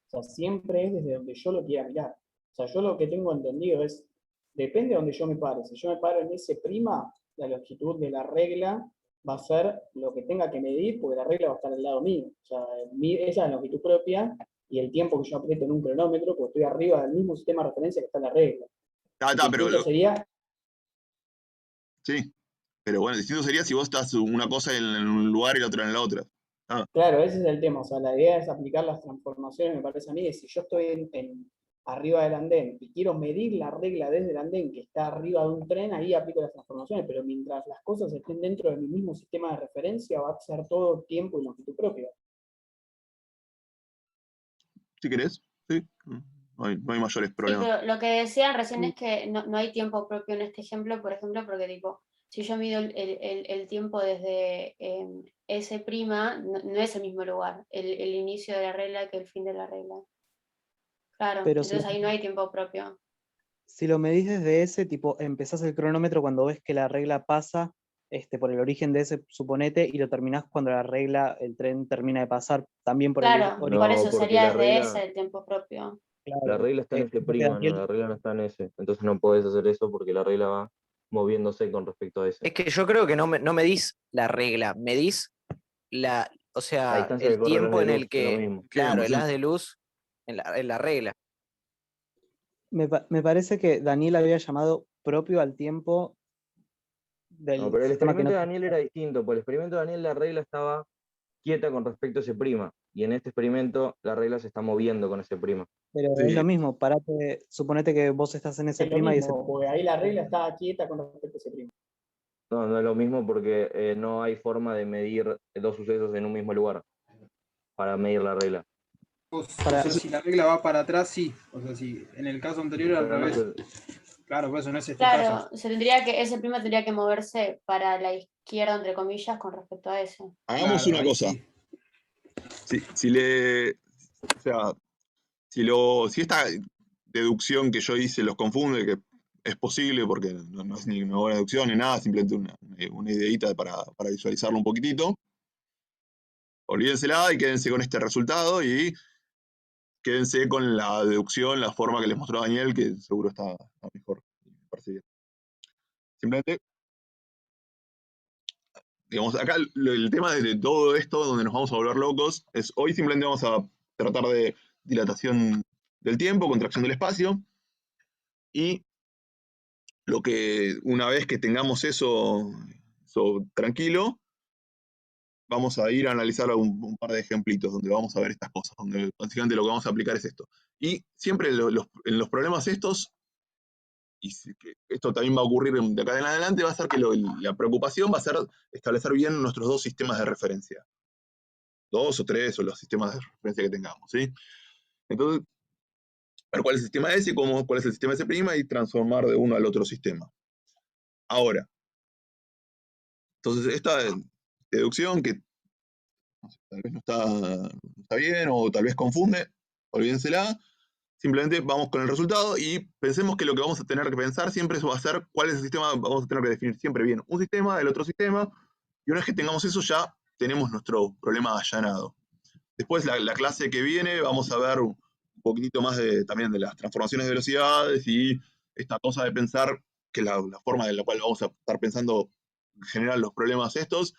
O sea, siempre es desde donde yo lo quiera mirar. O sea, yo lo que tengo entendido es, depende de donde yo me pare. Si yo me paro en S', la longitud de la regla va a ser lo que tenga que medir, porque la regla va a estar al lado mío. O sea, esa es la longitud propia y el tiempo que yo aprieto en un cronómetro, porque estoy arriba del mismo sistema de referencia que está en la regla. Pero sería... Sí, pero bueno, distinto sería si vos estás una cosa en un lugar y la otra en la otra. Claro, ese es el tema. O sea, la idea es aplicar las transformaciones, me parece a mí, si yo estoy arriba del andén y quiero medir la regla desde el andén que está arriba de un tren, ahí aplico las transformaciones, pero mientras las cosas estén dentro de mi mismo sistema de referencia, va a ser todo tiempo y longitud propia. Si querés, sí. No hay mayores Sí, problemas. pero lo que decían recién es que no hay tiempo propio en este ejemplo, por ejemplo, porque tipo, si yo mido el tiempo desde S', no es el mismo lugar, el inicio de la regla que el fin de la regla. Claro, Pero entonces ahí no hay tiempo propio. si lo medís desde ese, tipo, empezás el cronómetro cuando ves que la regla pasa por el origen de ese, suponete, y lo terminás cuando el tren termina de pasar, también por Claro, el origen. por eso porque sería la desde regla- ese el tiempo propio. La regla está en ese prima, no, la regla no está en ese. Entonces no podés hacer eso porque la regla va moviéndose con respecto a ese. Es que yo creo que no medís la regla, medís o La sea, distancia que el corre el haz tiempo de en luz, el es lo que, mismo. claro, el haz de luz en la regla. Me parece que Daniel había llamado propio al tiempo del No, pero el sistema que experimento no... de Daniel era distinto. Por el experimento de Daniel la regla estaba quieta con respecto a ese prima. Y en este experimento la regla se está moviendo con ese prima. Pero es lo mismo, suponete que vos estás en ese Es lo prima y ese... mismo, porque ahí la regla está quieta con respecto a ese prima. No, no es lo mismo porque no hay forma de medir dos sucesos en un mismo lugar para medir la regla. O sea, si la regla va para atrás, sí. O sea, si en el caso anterior al Pero no revés. se- Claro, pues eso no es este Claro, caso. ese prima tendría que moverse para la izquierda, entre comillas, con respecto a eso. Hagamos Claro, una ahí cosa. sí. O sea, si esta deducción que yo hice los confunde, que es posible porque no es ni una buena deducción ni nada, simplemente una ideita para visualizarlo un poquitito, olvídensela y quédense con este resultado y quédense con la deducción, la forma que les mostró Daniel, que seguro está mejor. Me parece bien. Simplemente, digamos, acá el tema de todo esto, donde nos vamos a volver locos, es hoy simplemente vamos a tratar de dilatación del tiempo, contracción del espacio, y lo que una vez que tengamos eso tranquilo, vamos a ir a analizar un par de ejemplitos donde vamos a ver estas cosas, donde básicamente lo que vamos a aplicar es esto. Y siempre en los problemas estos, y que esto también va a ocurrir de acá en adelante, va a ser que la preocupación va a ser establecer bien nuestros dos sistemas de referencia. 2 o 3, o los sistemas de referencia que tengamos, ¿sí? Entonces, ver cuál es el sistema S y cuál es el sistema S' y transformar de uno al otro sistema. Ahora, entonces esta deducción que tal vez no está bien o tal vez confunde, olvídensela. Simplemente vamos con el resultado y pensemos que lo que vamos a tener que pensar siempre va a ser cuál es el sistema, vamos a tener que definir siempre bien un sistema del otro sistema, y una vez que tengamos eso ya tenemos nuestro problema allanado. Después la clase que viene vamos a ver un poquitito más también de las transformaciones de velocidades y esta cosa de pensar que la forma en la cual vamos a estar pensando en general los problemas estos,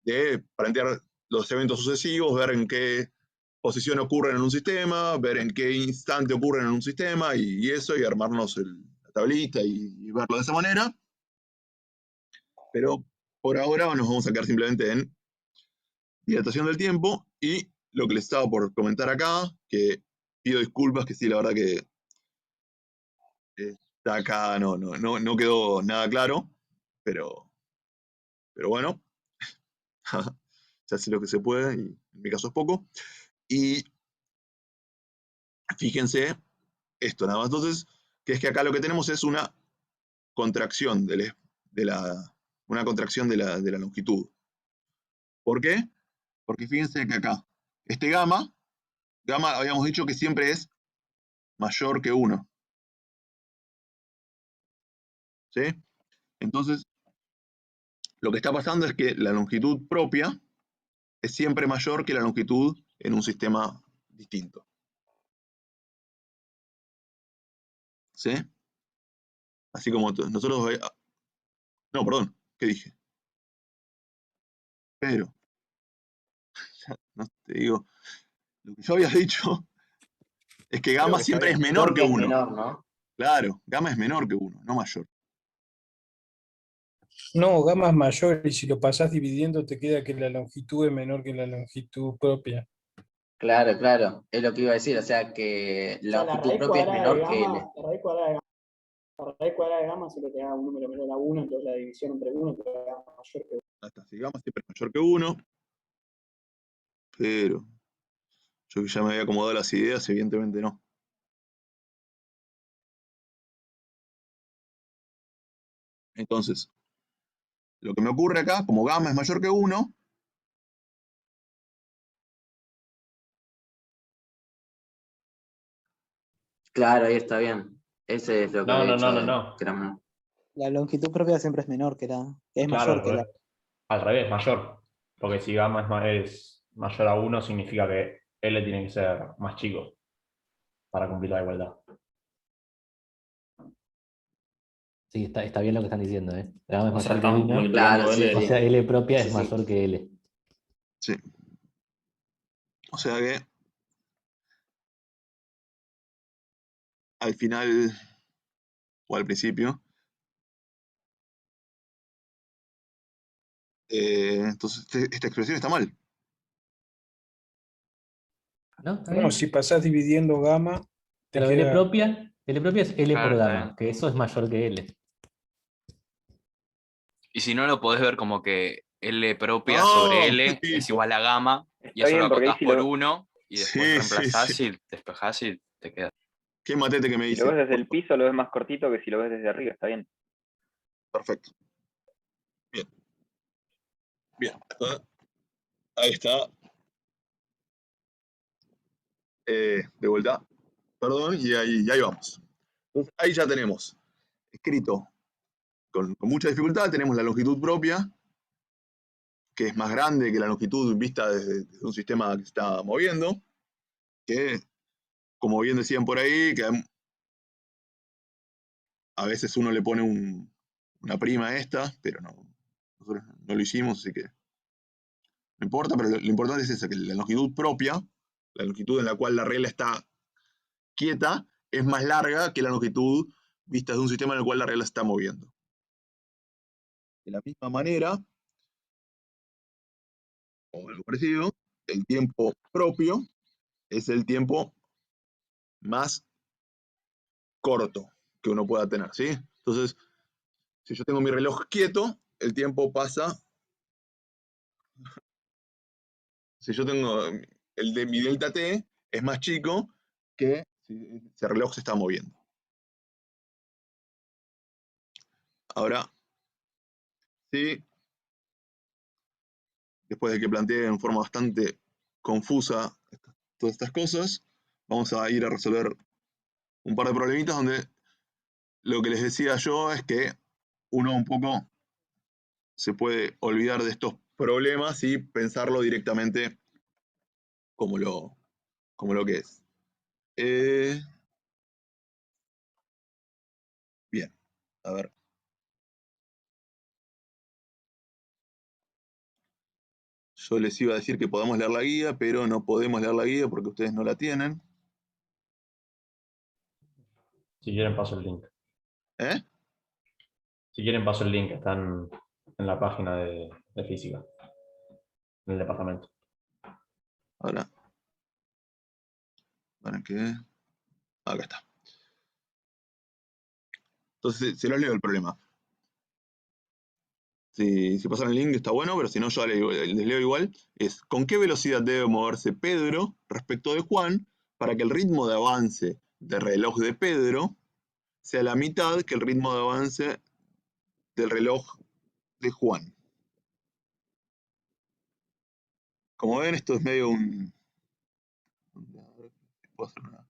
de plantear los eventos sucesivos, ver en qué posición ocurren en un sistema, ver en qué instante ocurren en un sistema y eso, y armarnos la tablita y verlo de esa manera. Pero por ahora nos vamos a quedar simplemente en dilatación del tiempo y lo que les estaba por comentar acá, que pido disculpas, que sí, la verdad que está acá, no quedó nada claro, pero bueno, se hace lo que se puede y en mi caso es poco. Y fíjense esto nada más, entonces, que es que acá lo que tenemos es una contracción una contracción de la longitud. ¿Por qué? Porque fíjense que acá, este gamma habíamos dicho que siempre es mayor que 1. ¿Sí? Entonces, lo que está pasando es que la longitud propia es siempre mayor que la longitud en un sistema distinto. ¿Sí? Así como nosotros... No, perdón, ¿qué dije? Pero, no te digo, lo que yo había dicho es que gamma siempre es menor que 1. menor, ¿no? Claro, gamma es menor que 1, no mayor. No, gamma es mayor y si lo pasás dividiendo te queda que la longitud es menor que la longitud propia. Claro, claro, es lo que iba a decir, o sea que la La longitud raíz propia es cuadrada de menor que L. gamma, la raíz cuadrada de gamma siempre te da un número menor a 1, entonces la división entre 1 te da mayor que 1. Hasta si gamma siempre es mayor que 1, pero yo que ya me había acomodado las ideas, evidentemente no. Entonces, lo que me ocurre acá, como gamma es mayor que 1, Claro, ahí está bien. Ese es lo que había dicho No. Kramer. La longitud propia siempre es menor que es mayor que la... Al revés, mayor. Porque si gamma es mayor a 1, significa que L tiene que ser más chico para cumplir la igualdad. Sí, está bien lo que están diciendo, ¿eh? La gamma es O sea, mayor que están 1. multiplicando L. O sea, L propia es mayor que L. Sí. O sea que al final o al principio. Entonces esta expresión está mal. ¿No? ¿Está No, bien? si pasás dividiendo gamma, te Pero L queda. propia es L Claro, por está gamma, bien. que eso es mayor que L. Y si no lo podés ver como que L propia sobre ¡Oh! L Sí, es igual a gamma, y Está eso lo bien, porque ahí acotás por 1, y después sí, sí, sí. reemplazás y despejás y te queda. Qué matete que me si lo dice. ves desde el piso, lo ves más cortito que si lo ves desde arriba, está bien. Perfecto. Bien. Bien. Ahí está. De vuelta. Perdón, y ahí vamos. Entonces, ahí ya tenemos escrito con mucha dificultad, tenemos la longitud propia, que es más grande que la longitud vista desde un sistema que se está moviendo, que, como bien decían por ahí, que a veces uno le pone una prima a esta, pero nosotros no lo hicimos, así que no importa, pero lo importante es eso, que la longitud propia, la longitud en la cual la regla está quieta, es más larga que la longitud vista de un sistema en el cual la regla se está moviendo. De la misma manera, o algo parecido, el tiempo propio es el tiempo más corto que uno pueda tener, ¿sí? Entonces, si yo tengo mi reloj quieto, el tiempo pasa. Si yo tengo el de mi delta t, es más chico que si ese reloj se está moviendo. Ahora, sí, después de que planteé en forma bastante confusa todas estas cosas, vamos a ir a resolver un par de problemitas donde lo que les decía yo es que uno un poco se puede olvidar de estos problemas y pensarlo directamente como lo que es. Bien, a ver. Yo les iba a decir que podamos leer la guía, pero no podemos leer la guía porque ustedes no la tienen. Si quieren paso el link. ¿Eh? Si quieren paso el link, están en la página de física, en el departamento. Ahora. ¿Para qué? Acá está. Entonces, se los leo el problema. Si pasan el link está bueno, pero si no, yo les leo igual. Es, ¿con qué velocidad debe moverse Pedro respecto de Juan para que el ritmo de avance del reloj de Pedro sea la mitad que el ritmo de avance del reloj de Juan? Como ven, esto es medio un... ¿Puedo hacer una?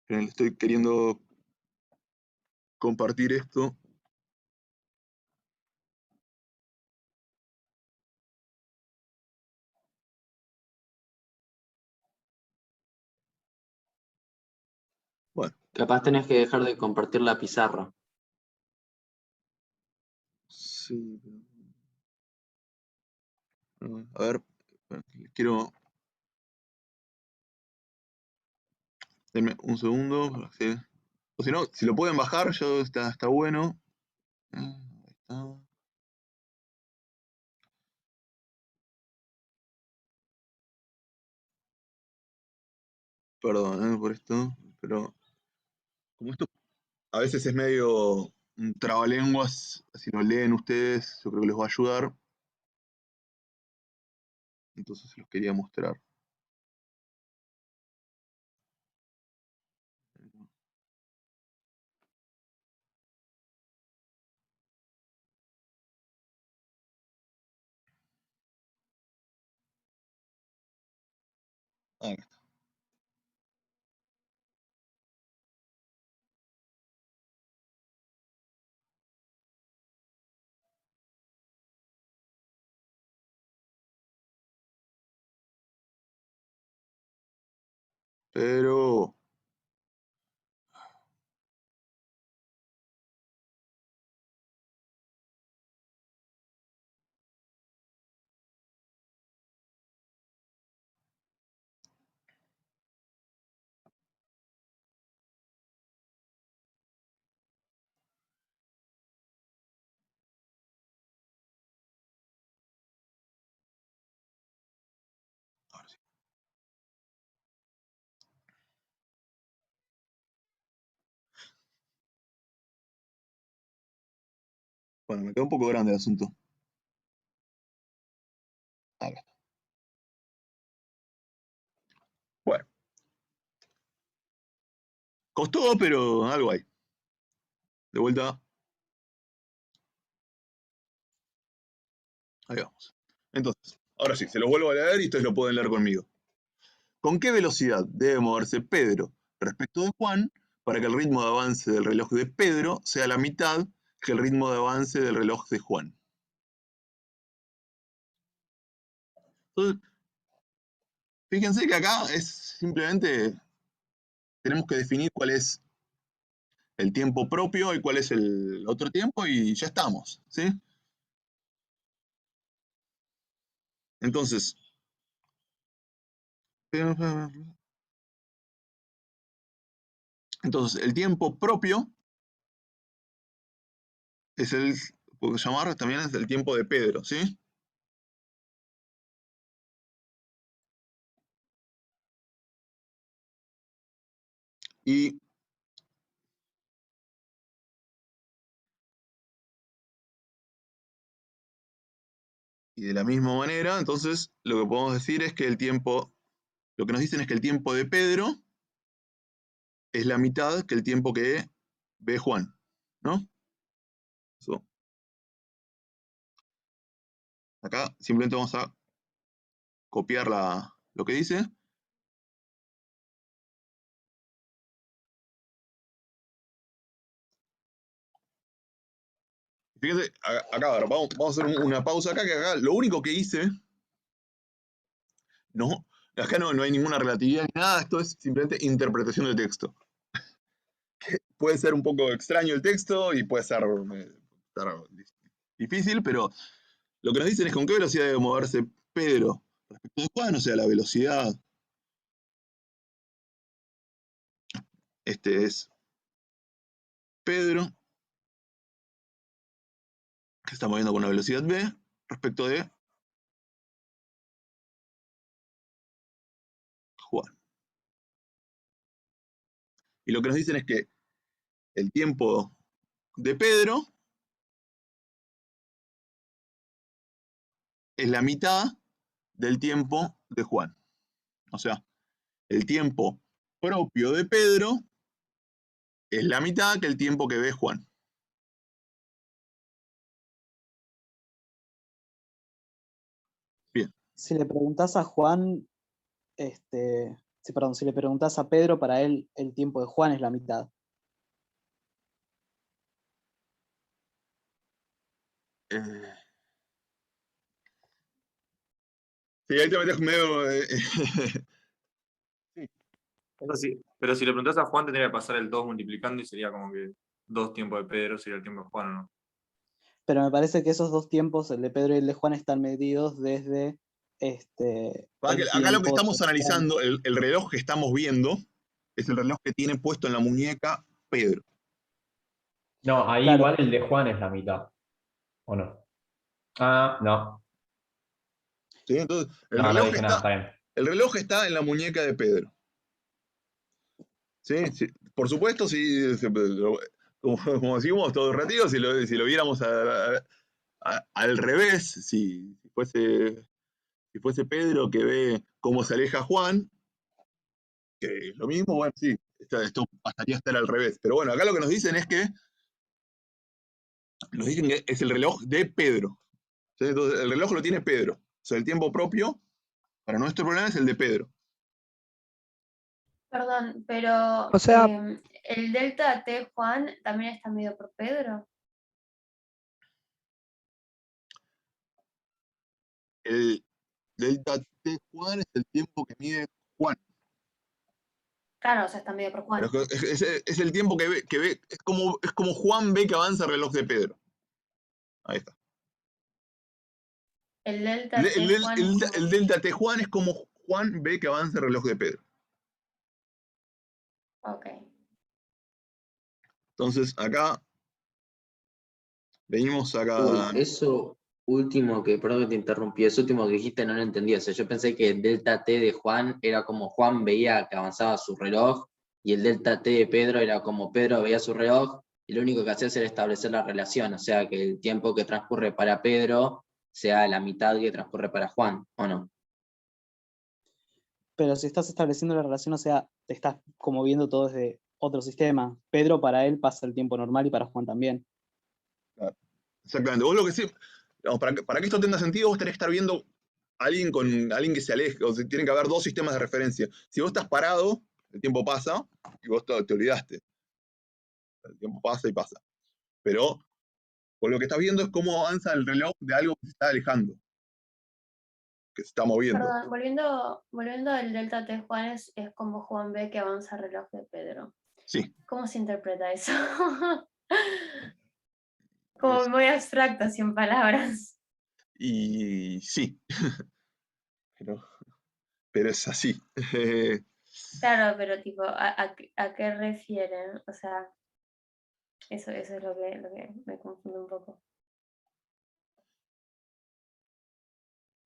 Estoy queriendo compartir esto. Bueno. Capaz tenés que dejar de compartir la pizarra. Sí. A ver, quiero... Denme un segundo. ¿Sí? O si no, si lo pueden bajar, ya está bueno. Ahí está. Perdón por esto, pero como esto a veces es medio un trabalenguas, si lo leen ustedes, yo creo que les va a ayudar. Entonces se los quería mostrar. Acá está. Pero... Bueno, me quedó un poco grande el asunto. Acá está. Bueno. Costó, pero algo hay. De vuelta. Ahí vamos. Entonces, ahora sí, se los vuelvo a leer y ustedes lo pueden leer conmigo. ¿Con qué velocidad debe moverse Pedro respecto de Juan para que el ritmo de avance del reloj de Pedro sea la mitad que el ritmo de avance del reloj de Juan? Entonces, fíjense que acá es simplemente, tenemos que definir cuál es el tiempo propio y cuál es el otro tiempo y ya estamos, ¿sí? Entonces, el tiempo propio es el, puedo llamar también es el tiempo de Pedro, ¿sí? Y de la misma manera, entonces, lo que podemos decir es que el tiempo, lo que nos dicen es que el tiempo de Pedro es la mitad que el tiempo que ve Juan, ¿no? Eso. Acá simplemente vamos a copiar lo que dice. Fíjense, acá, ahora, vamos a hacer una pausa acá, que acá lo único que hice, no, acá no hay ninguna relatividad ni nada, esto es simplemente interpretación del texto. Puede ser un poco extraño el texto y puede ser difícil, pero lo que nos dicen es con qué velocidad debe moverse Pedro respecto de Juan, o sea, la velocidad. Este es Pedro, que está moviendo con una velocidad v, respecto de Juan. Y lo que nos dicen es que el tiempo de Pedro es la mitad del tiempo de Juan. O sea, el tiempo propio de Pedro es la mitad que el tiempo que ve Juan. Bien. Si le preguntás a Juan, si le preguntás a Pedro, para él el tiempo de Juan es la mitad. Sí, ahí te metes medio... Sí. Pero si le preguntás a Juan, tendría que pasar el 2 multiplicando y sería como que 2 tiempos de Pedro sería el tiempo de Juan, ¿o no? Pero me parece que esos dos tiempos, el de Pedro y el de Juan, están medidos desde Acá lo que estamos analizando, el reloj que estamos viendo, es el reloj que tiene puesto en la muñeca Pedro. No, ahí Claro. igual el de Juan es la mitad. ¿O no? Ah, no. ¿Sí? Entonces, el No, no reloj dije nada, está bien. el reloj está en la muñeca de Pedro. ¿Sí? Sí. Por supuesto, sí, como decimos todo el ratito, si lo viéramos al revés, si fuese Pedro que ve cómo se aleja Juan, que es lo mismo, bueno, sí, esto pasaría a estar al revés. Pero bueno, acá lo que nos dicen es que es el reloj de Pedro. ¿Sí? Entonces, el reloj lo tiene Pedro. O sea, el tiempo propio para nuestro problema es el de Pedro. Perdón, pero O sea, el delta T, Juan, también está medido por Pedro. El delta T Juan es el tiempo que mide Juan. Claro, o sea, está medido por Juan. Pero es el tiempo que ve, es como Juan ve que avanza el reloj de Pedro. Ahí está. El delta T, Juan. El delta T Juan es como Juan ve que avanza el reloj de Pedro. Ok. Entonces, acá venimos acá. Eso último que, perdón que te interrumpí, eso último que dijiste no lo entendí. O sea, yo pensé que el delta T de Juan era como Juan veía que avanzaba su reloj, y el delta T de Pedro era como Pedro veía su reloj y lo único que haces es establecer la relación, o sea, que el tiempo que transcurre para Pedro sea la mitad que transcurre para Juan, ¿o no? Pero si estás estableciendo la relación, o sea, te estás como viendo todo desde otro sistema. Pedro para él pasa el tiempo normal y para Juan también. Claro. Exactamente. Vos lo que sí, digamos, para que esto tenga sentido, vos tenés que estar viendo a alguien que se aleje, o sea, tiene que haber dos sistemas de referencia. Si vos estás parado, el tiempo pasa y vos te olvidaste. El tiempo pasa y pasa. Pero por lo que estás viendo es cómo avanza el reloj de algo que se está alejando, que se está moviendo. Perdón, volviendo al delta T Juan es como Juan ve que avanza el reloj de Pedro. Sí. ¿Cómo se interpreta eso? Como muy abstracto, sin palabras. Y sí, pero es así. Claro, pero tipo, ¿a qué refieren? O sea, eso es lo que me confunde un poco.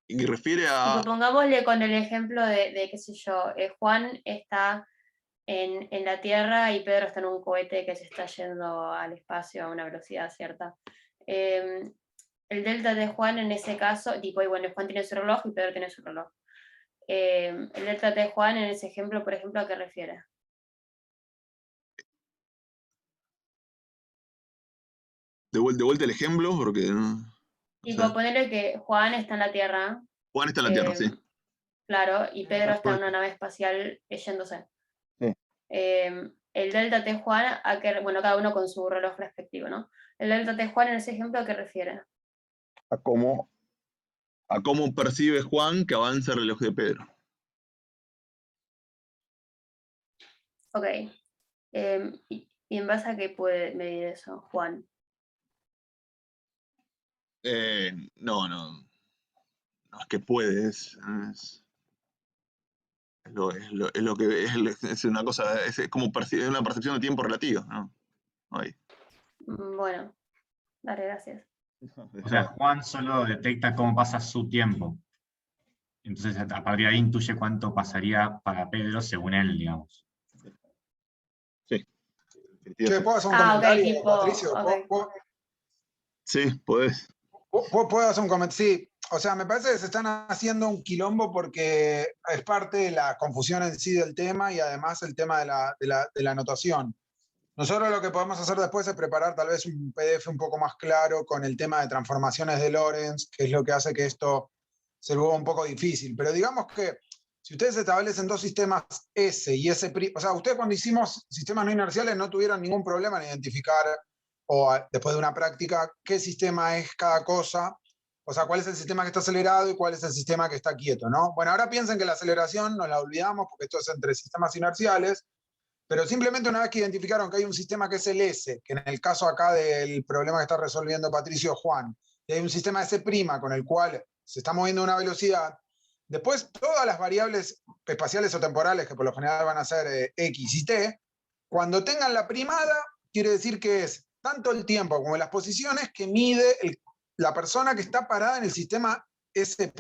Y refiere a... Tipo, pongámosle con el ejemplo de qué sé yo, Juan está en la Tierra y Pedro está en un cohete que se está yendo al espacio a una velocidad cierta. El delta de Juan en ese caso, tipo, y bueno, Juan tiene su reloj y Pedro tiene su reloj. El delta de Juan en ese ejemplo, por ejemplo, ¿a qué refiere? De vuelta el ejemplo, porque... Tipo, ponerle que Juan está en la Tierra. Juan está en la Tierra, sí. Claro, y Pedro está en una nave espacial yéndose. Sí. El delta T Juan, bueno, cada uno con su reloj respectivo, ¿no? El delta T Juan en ese ejemplo, ¿a qué refiere? A cómo percibe Juan que avanza el reloj de Pedro. Ok. ¿Y en base a qué puede medir eso, Juan? No, es que puede, es lo que es una cosa, es como una percepción de tiempo relativa, ¿no? Ahí. Bueno, dale, gracias. O sea, Juan solo detecta cómo pasa su tiempo. Entonces, a partir de ahí intuye cuánto pasaría para Pedro según él, digamos. Sí. Che, ¿puedo hacer un Ok, comentario, tipo, Patricio? ok. Sí, podés. ¿Puedo hacer un comentario? Sí, o sea, me parece que se están haciendo un quilombo porque es parte de la confusión en sí del tema y además el tema de la anotación. Nosotros lo que podemos hacer después es preparar tal vez un PDF un poco más claro con el tema de transformaciones de Lorentz, que es lo que hace que esto se vuelva un poco difícil. Pero digamos que si ustedes establecen dos sistemas S y S', o sea, ustedes cuando hicimos sistemas no inerciales no tuvieron ningún problema en identificar, o después de una práctica, qué sistema es cada cosa, o sea, cuál es el sistema que está acelerado y cuál es el sistema que está quieto, ¿no? Bueno, ahora piensen que la aceleración nos la olvidamos porque esto es entre sistemas inerciales, pero simplemente una vez que identificaron que hay un sistema que es el S, que en el caso acá del problema que está resolviendo Patricio Juan, y hay un sistema S' con el cual se está moviendo a una velocidad, después todas las variables espaciales o temporales, que por lo general van a ser X y T, cuando tengan la primada, quiere decir que es tanto el tiempo como las posiciones que mide la persona que está parada en el sistema S'.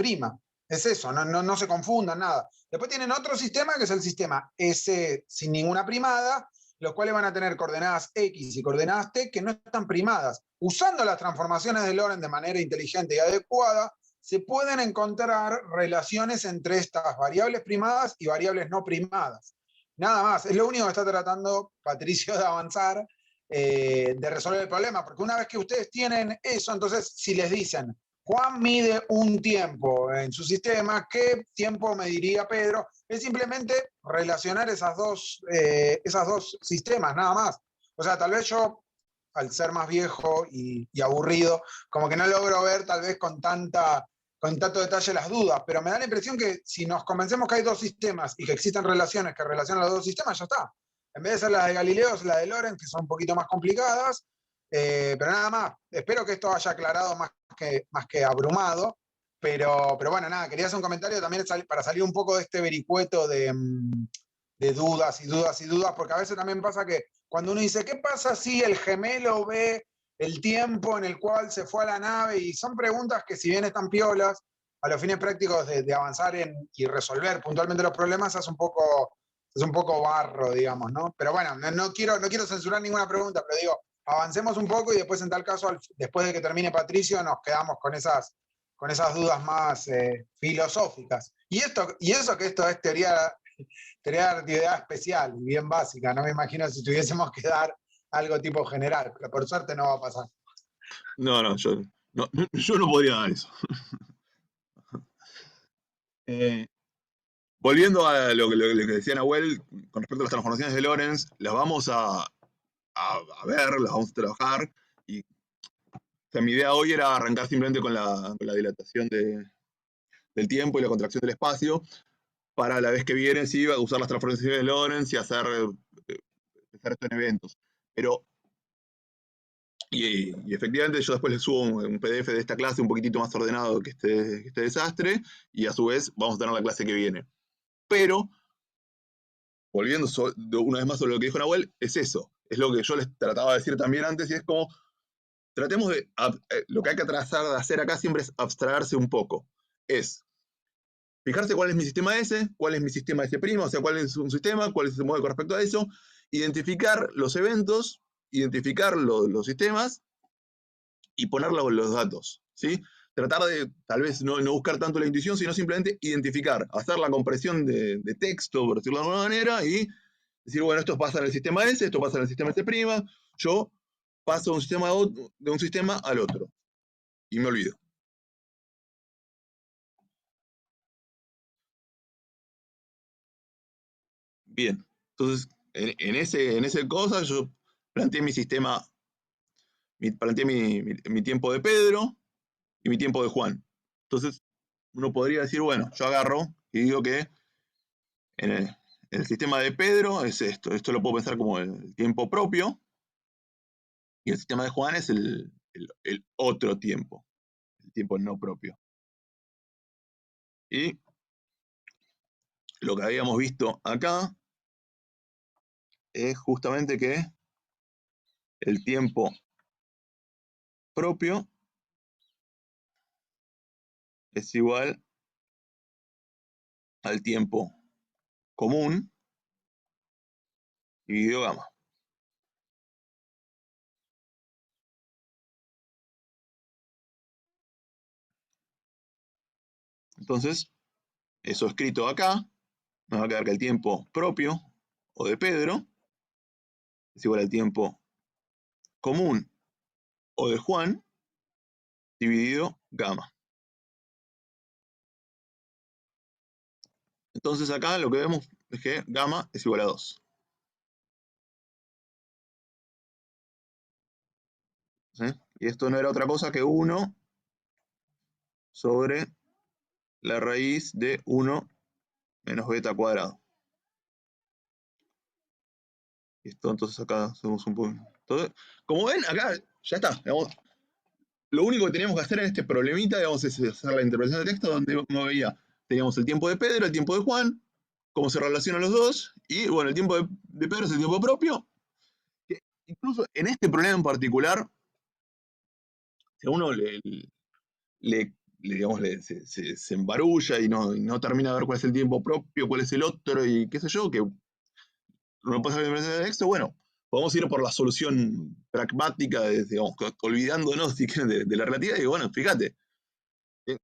Es eso, no se confundan nada. Después tienen otro sistema que es el sistema S sin ninguna primada, los cuales van a tener coordenadas X y coordenadas T que no están primadas. Usando las transformaciones de Lorentz de manera inteligente y adecuada, se pueden encontrar relaciones entre estas variables primadas y variables no primadas. Nada más, es lo único que está tratando Patricio de avanzar, de resolver el problema, porque una vez que ustedes tienen eso, entonces si les dicen, Juan mide un tiempo en su sistema, ¿qué tiempo mediría Pedro? Es simplemente relacionar esas dos sistemas, nada más. O sea, tal vez yo, al ser más viejo y aburrido, como que no logro ver tal vez con tanto detalle las dudas, pero me da la impresión que si nos convencemos que hay dos sistemas y que existen relaciones que relacionan los dos sistemas, ya está. En vez de ser las de Galileo, es la de Lorentz, que son un poquito más complicadas, pero nada más. Espero que esto haya aclarado más que abrumado, pero bueno, nada, quería hacer un comentario también para salir un poco de este vericueto de dudas y dudas y dudas, porque a veces también pasa que cuando uno dice, ¿qué pasa si el gemelo ve el tiempo en el cual se fue a la nave? Y son preguntas que si bien están piolas, a los fines prácticos de avanzar y resolver puntualmente los problemas, es un poco barro, digamos, ¿no? Pero bueno, no quiero censurar ninguna pregunta, pero digo, avancemos un poco y después en tal caso, después de que termine Patricio, nos quedamos con esas dudas más filosóficas. Y eso que esto es teoría de relatividad especial y bien básica, no me imagino si tuviésemos que dar algo tipo general, pero por suerte no va a pasar. No, yo no podría dar eso. Volviendo a lo que decía Nahuel con respecto a las transformaciones de Lorentz, las vamos a ver, las vamos a trabajar. Y o sea, mi idea hoy era arrancar simplemente con la dilatación del tiempo y la contracción del espacio, para la vez que viene sí usar las transformaciones de Lorentz y hacer esto en eventos. Pero, y efectivamente yo después les subo un PDF de esta clase un poquitito más ordenado que este desastre, y a su vez vamos a tener la clase que viene. Pero, volviendo una vez más sobre lo que dijo Nahuel, es eso. Es lo que yo les trataba de decir también antes, y es como, tratemos de, lo que hay que tratar de hacer acá siempre es abstraerse un poco. Es fijarse cuál es mi sistema S, cuál es mi sistema S', o sea, cuál es un sistema, cuál se mueve con respecto a eso, identificar los eventos, identificar los sistemas y poner los datos, ¿sí? Tratar de, tal vez, no buscar tanto la intuición, sino simplemente identificar, hacer la compresión de texto, por decirlo de alguna manera, y decir, bueno, esto pasa en el sistema S, esto pasa en el sistema S', yo paso de un sistema al otro, y me olvido. Bien, entonces, en ese cosa, yo planteé mi sistema, planteé mi tiempo de Pedro y mi tiempo de Juan. Entonces, uno podría decir, bueno, yo agarro y digo que en el sistema de Pedro es esto. Esto lo puedo pensar como el tiempo propio, y el sistema de Juan es el otro tiempo, el tiempo no propio. Y lo que habíamos visto acá es justamente que el tiempo propio es igual al tiempo común dividido gamma. Entonces, eso escrito acá, nos va a quedar que el tiempo propio o de Pedro es igual al tiempo común o de Juan dividido gamma. Entonces acá lo que vemos es que gamma es igual a 2. ¿Sí? Y esto no era otra cosa que 1 sobre la raíz de 1 menos beta cuadrado. Listo, entonces acá hacemos un poco. Entonces, como ven, acá ya está. Digamos, lo único que teníamos que hacer en este problemita, digamos, es hacer la interpretación de texto donde uno veía, teníamos el tiempo de Pedro, el tiempo de Juan, cómo se relacionan los dos, y bueno, el tiempo de Pedro es el tiempo propio. Que incluso en este problema en particular, si a uno se embarulla y no termina de ver cuál es el tiempo propio, cuál es el otro, y qué sé yo, que no puede hacer de texto, bueno, podemos ir por la solución pragmática, digamos, olvidándonos de la relatividad, y bueno, fíjate,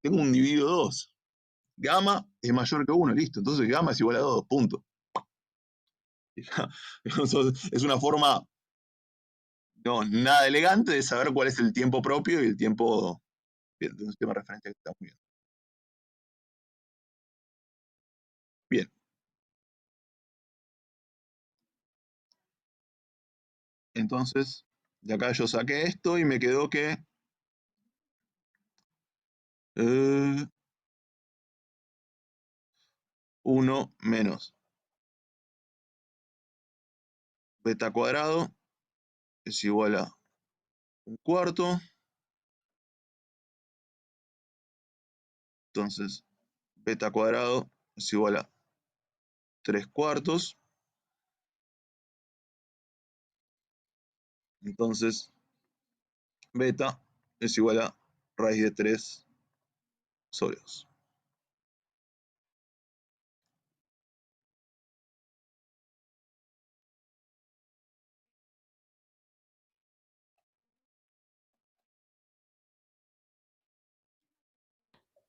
tengo un dividido 2. Gamma es mayor que 1, listo. Entonces gamma es igual a 2, punto. Es una forma nada elegante de saber cuál es el tiempo propio y el tiempo de un sistema de referencia que está muy bien. Bien. Entonces, de acá yo saqué esto y me quedó que 1 menos beta cuadrado es igual a 1/4. Entonces, beta cuadrado es igual a 3/4. Entonces, beta es igual a raíz de 3 sobre 2.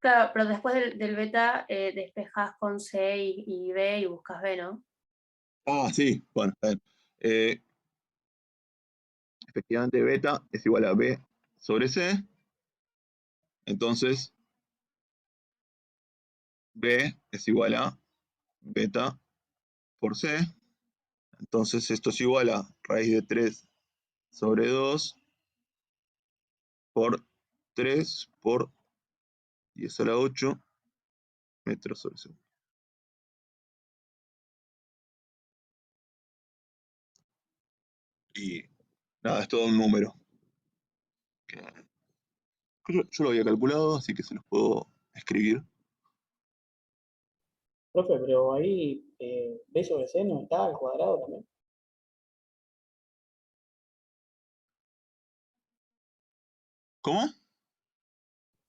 Claro, pero después del beta despejas con C y B y buscas B, ¿no? Ah, sí, bueno, está bien. Efectivamente, beta es igual a B sobre C. Entonces, B es igual a beta por C. Entonces, esto es igual a raíz de 3 sobre 2 por 3 por 10 a la 8 metros sobre segundo. Y nada, es todo un número. Yo lo había calculado, así que se los puedo escribir. Profe, pero ahí B sobre C no está al cuadrado también. ¿Cómo?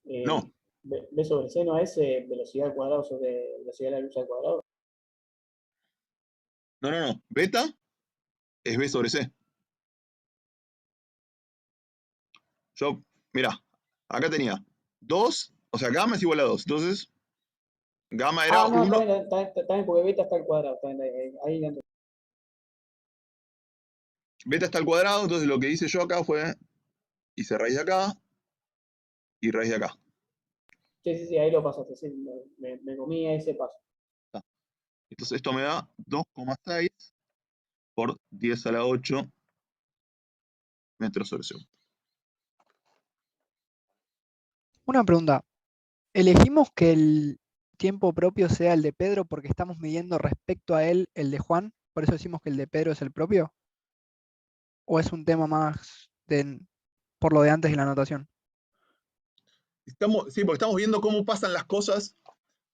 No. B sobre C no es velocidad al cuadrado sobre velocidad de la luz al cuadrado. No. Beta es B sobre C. Yo, mirá, acá tenía 2, o sea, gamma es igual a 2. Entonces, gamma era 1. No, está bien, porque beta está al cuadrado. Está bien, ahí ya entendí. Beta está al cuadrado, entonces lo que hice yo acá fue, hice raíz de acá y raíz de acá. Sí, ahí lo pasaste, sí, me comí ese paso. Entonces esto me da 2,6 por 10 a la 8 metros sobre segundo. Una pregunta. ¿Elegimos que el tiempo propio sea el de Pedro porque estamos midiendo respecto a él el de Juan? ¿Por eso decimos que el de Pedro es el propio? ¿O es un tema más por lo de antes de la anotación? Sí, porque estamos viendo cómo pasan las cosas.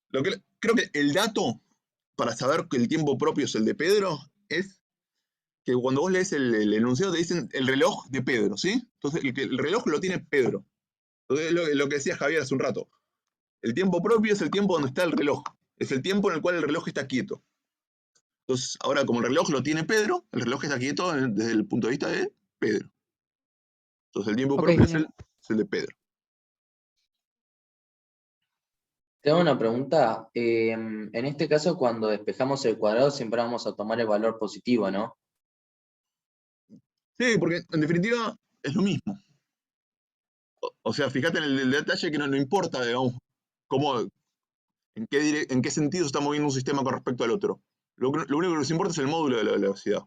Creo que el dato para saber que el tiempo propio es el de Pedro es que cuando vos lees el enunciado te dicen el reloj de Pedro, ¿sí? Entonces el reloj lo tiene Pedro. Entonces lo que decía Javier hace un rato. El tiempo propio es el tiempo donde está el reloj. Es el tiempo en el cual el reloj está quieto. Entonces, ahora como el reloj lo tiene Pedro, el reloj está quieto desde el punto de vista de Pedro. Entonces el tiempo propio es el de Pedro. Te hago una pregunta. En este caso, cuando despejamos el cuadrado, siempre vamos a tomar el valor positivo, ¿no? Sí, porque en definitiva es lo mismo. O sea, fíjate en el detalle que no importa, digamos, en qué sentido se está moviendo un sistema con respecto al otro. Lo único que nos importa es el módulo de la velocidad.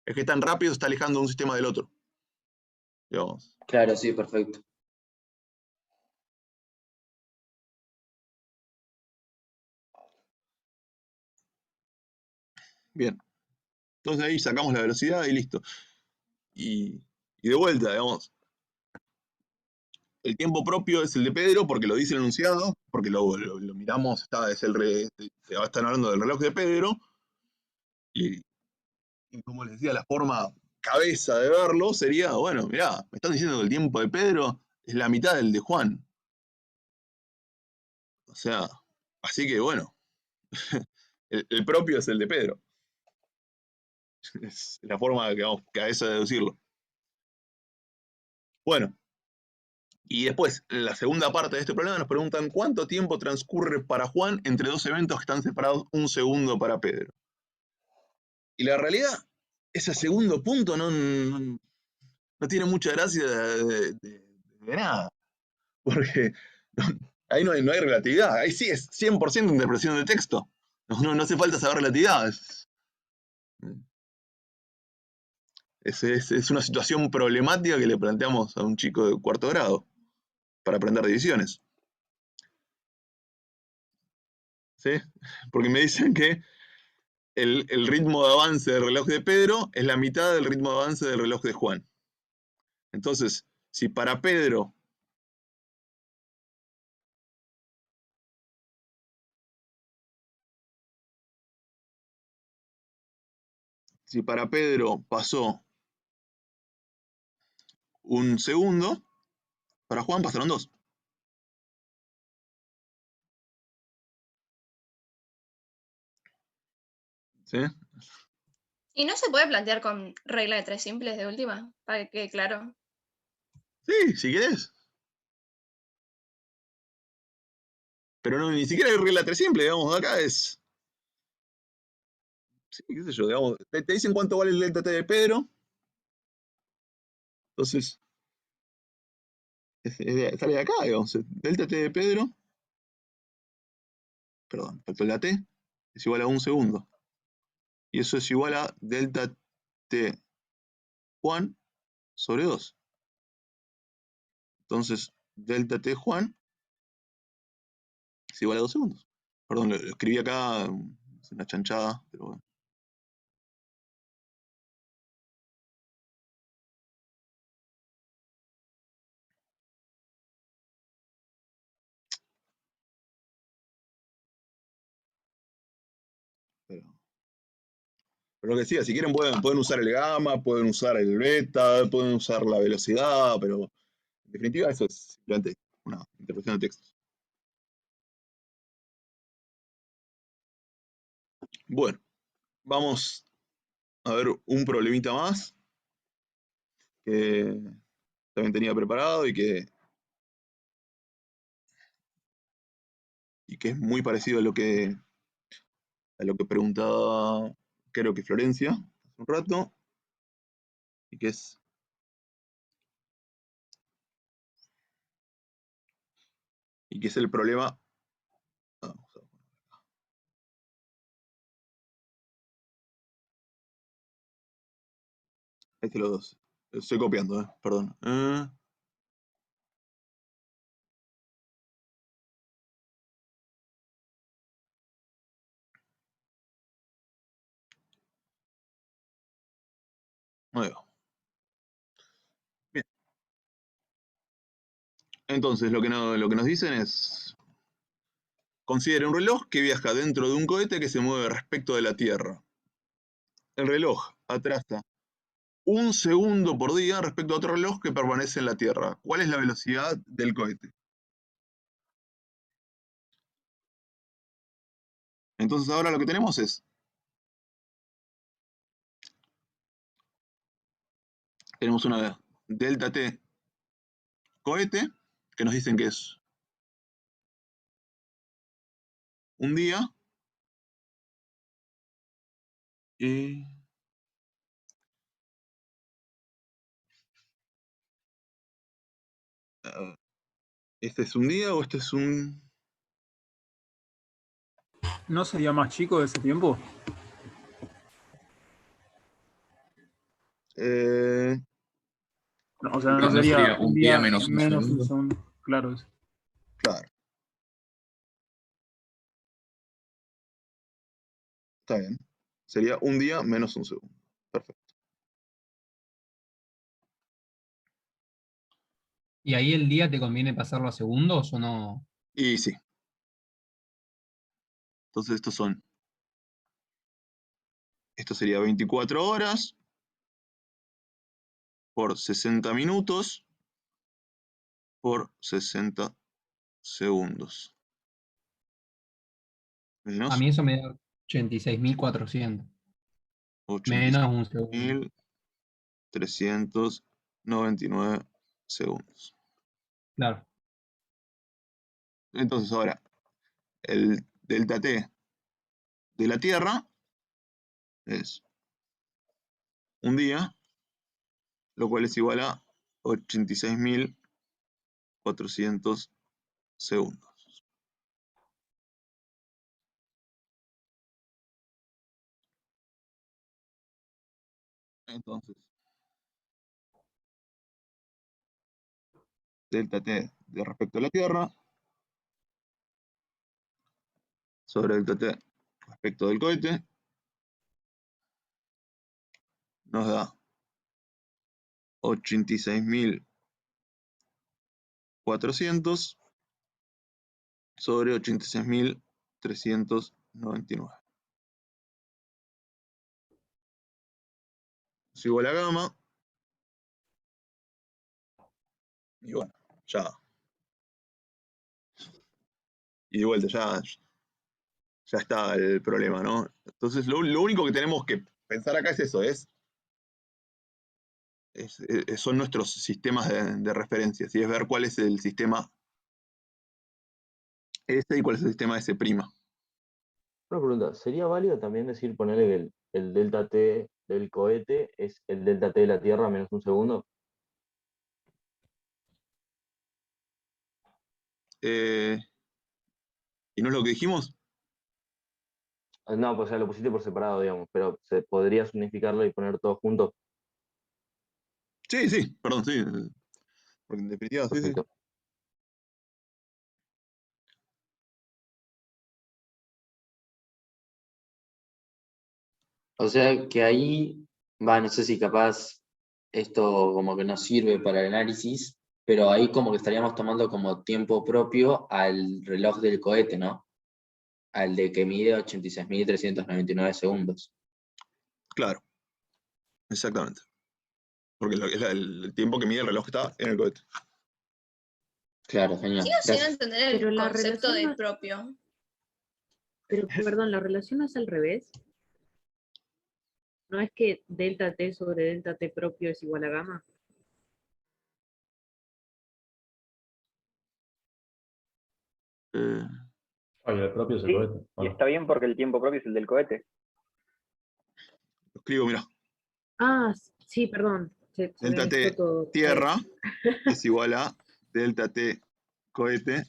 Es que tan rápido se está alejando un sistema del otro. Digamos. Claro, sí, perfecto. Bien. Entonces ahí sacamos la velocidad y listo. Y de vuelta, digamos, el tiempo propio es el de Pedro porque lo dice el enunciado, porque lo miramos, están hablando del reloj de Pedro, y como les decía, la forma cabeza de verlo sería, bueno, mirá, me están diciendo que el tiempo de Pedro es la mitad del de Juan. O sea, así que bueno, el propio es el de Pedro. Es la forma, digamos, cabeza de deducirlo. Bueno, y después, en la segunda parte de este problema nos preguntan ¿cuánto tiempo transcurre para Juan entre dos eventos que están separados 1 segundo para Pedro? Y la realidad, ese segundo punto no tiene mucha gracia de nada, porque ahí no hay relatividad, ahí sí es 100% interpretación del texto, no hace falta saber relatividad, es una situación problemática que le planteamos a un chico de 4º grado para aprender divisiones. ¿Sí? Porque me dicen que el ritmo de avance del reloj de Pedro es la mitad del ritmo de avance del reloj de Juan. Entonces, si para Pedro pasó 1 segundo, para Juan pasaron 2. ¿Sí? ¿Y no se puede plantear con regla de 3 simples de última? Para que quede claro. Sí, si querés. Pero no, ni siquiera hay regla 3 simple, digamos, acá es... Sí, qué sé yo, digamos, te dicen cuánto vale el delta T de Pedro. Entonces, sale de acá, digamos, delta T de Pedro, perdón, faltó la T, es igual a 1 segundo. Y eso es igual a delta T Juan sobre 2. Entonces, delta T Juan es igual a 2 segundos. Perdón, lo escribí acá, es una chanchada, pero bueno. Pero lo que decía, si quieren pueden usar el gamma, pueden usar el beta, pueden usar la velocidad, pero en definitiva eso es simplemente una interpretación de textos. Bueno, vamos a ver un problemita más que también tenía preparado y que es muy parecido a lo que preguntaba, creo que Florencia, hace un rato, y que es el problema. Este los dos. Estoy copiando, perdón. Ahí va. Bien. Entonces, lo que nos dicen es: considere un reloj que viaja dentro de un cohete que se mueve respecto de la Tierra. El reloj atrasa 1 segundo por día respecto a otro reloj que permanece en la Tierra. ¿Cuál es la velocidad del cohete? Entonces ahora lo que tenemos es, tenemos una delta T cohete, que nos dicen que es un día, y ¿este es un día o este es un...? ¿No sería más chico de ese tiempo? No, o sea, no sería un día menos un segundo. Claro. Claro. Está bien. Sería un día menos un segundo. Perfecto. ¿Y ahí el día te conviene pasarlo a segundos o no? Y sí. Entonces esto sería 24 horas por 60 minutos por 60 segundos. A mí eso me da 86.400. Menos un segundo. 86.399 segundos. Claro. Entonces ahora, el delta T de la Tierra es un día, lo cual es igual a 86.400 segundos. Entonces, delta T de respecto a la Tierra sobre delta T respecto del cohete nos da 86.400 sobre 86.399. Es igual a gamma. Y bueno, ya. Y de vuelta, ya está el problema, ¿no? Entonces, lo único que tenemos que pensar acá es eso, son nuestros sistemas de referencia, ¿sí? Es ver cuál es el sistema y cuál es el sistema S'. Una pregunta, ¿sería válido también decir, ponerle que el delta T del cohete es el delta T de la Tierra menos un segundo? ¿Y no es lo que dijimos? No, pues o sea, lo pusiste por separado, digamos, pero se podría unificarlo y poner todo junto. Sí, perdón, sí. Porque en definitiva, sí. Perfecto. O sea que ahí, no sé si capaz esto como que nos sirve para el análisis, pero ahí como que estaríamos tomando como tiempo propio al reloj del cohete, ¿no? Al de que mide 86.399 segundos. Claro, exactamente. Porque es el tiempo que mide el reloj que está en el cohete. Claro, genial. Sigo sin Gracias. entender Pero el la concepto relación de no es- propio. Pero, perdón, la relación no es al revés. ¿No es que delta T sobre delta T propio es igual a gamma? Oye, el propio es el Sí, cohete. y está bien porque el tiempo propio es el del cohete. Lo escribo, mira. Ah, sí, perdón. Se me Delta mezcló T todo. Tierra es igual a delta T cohete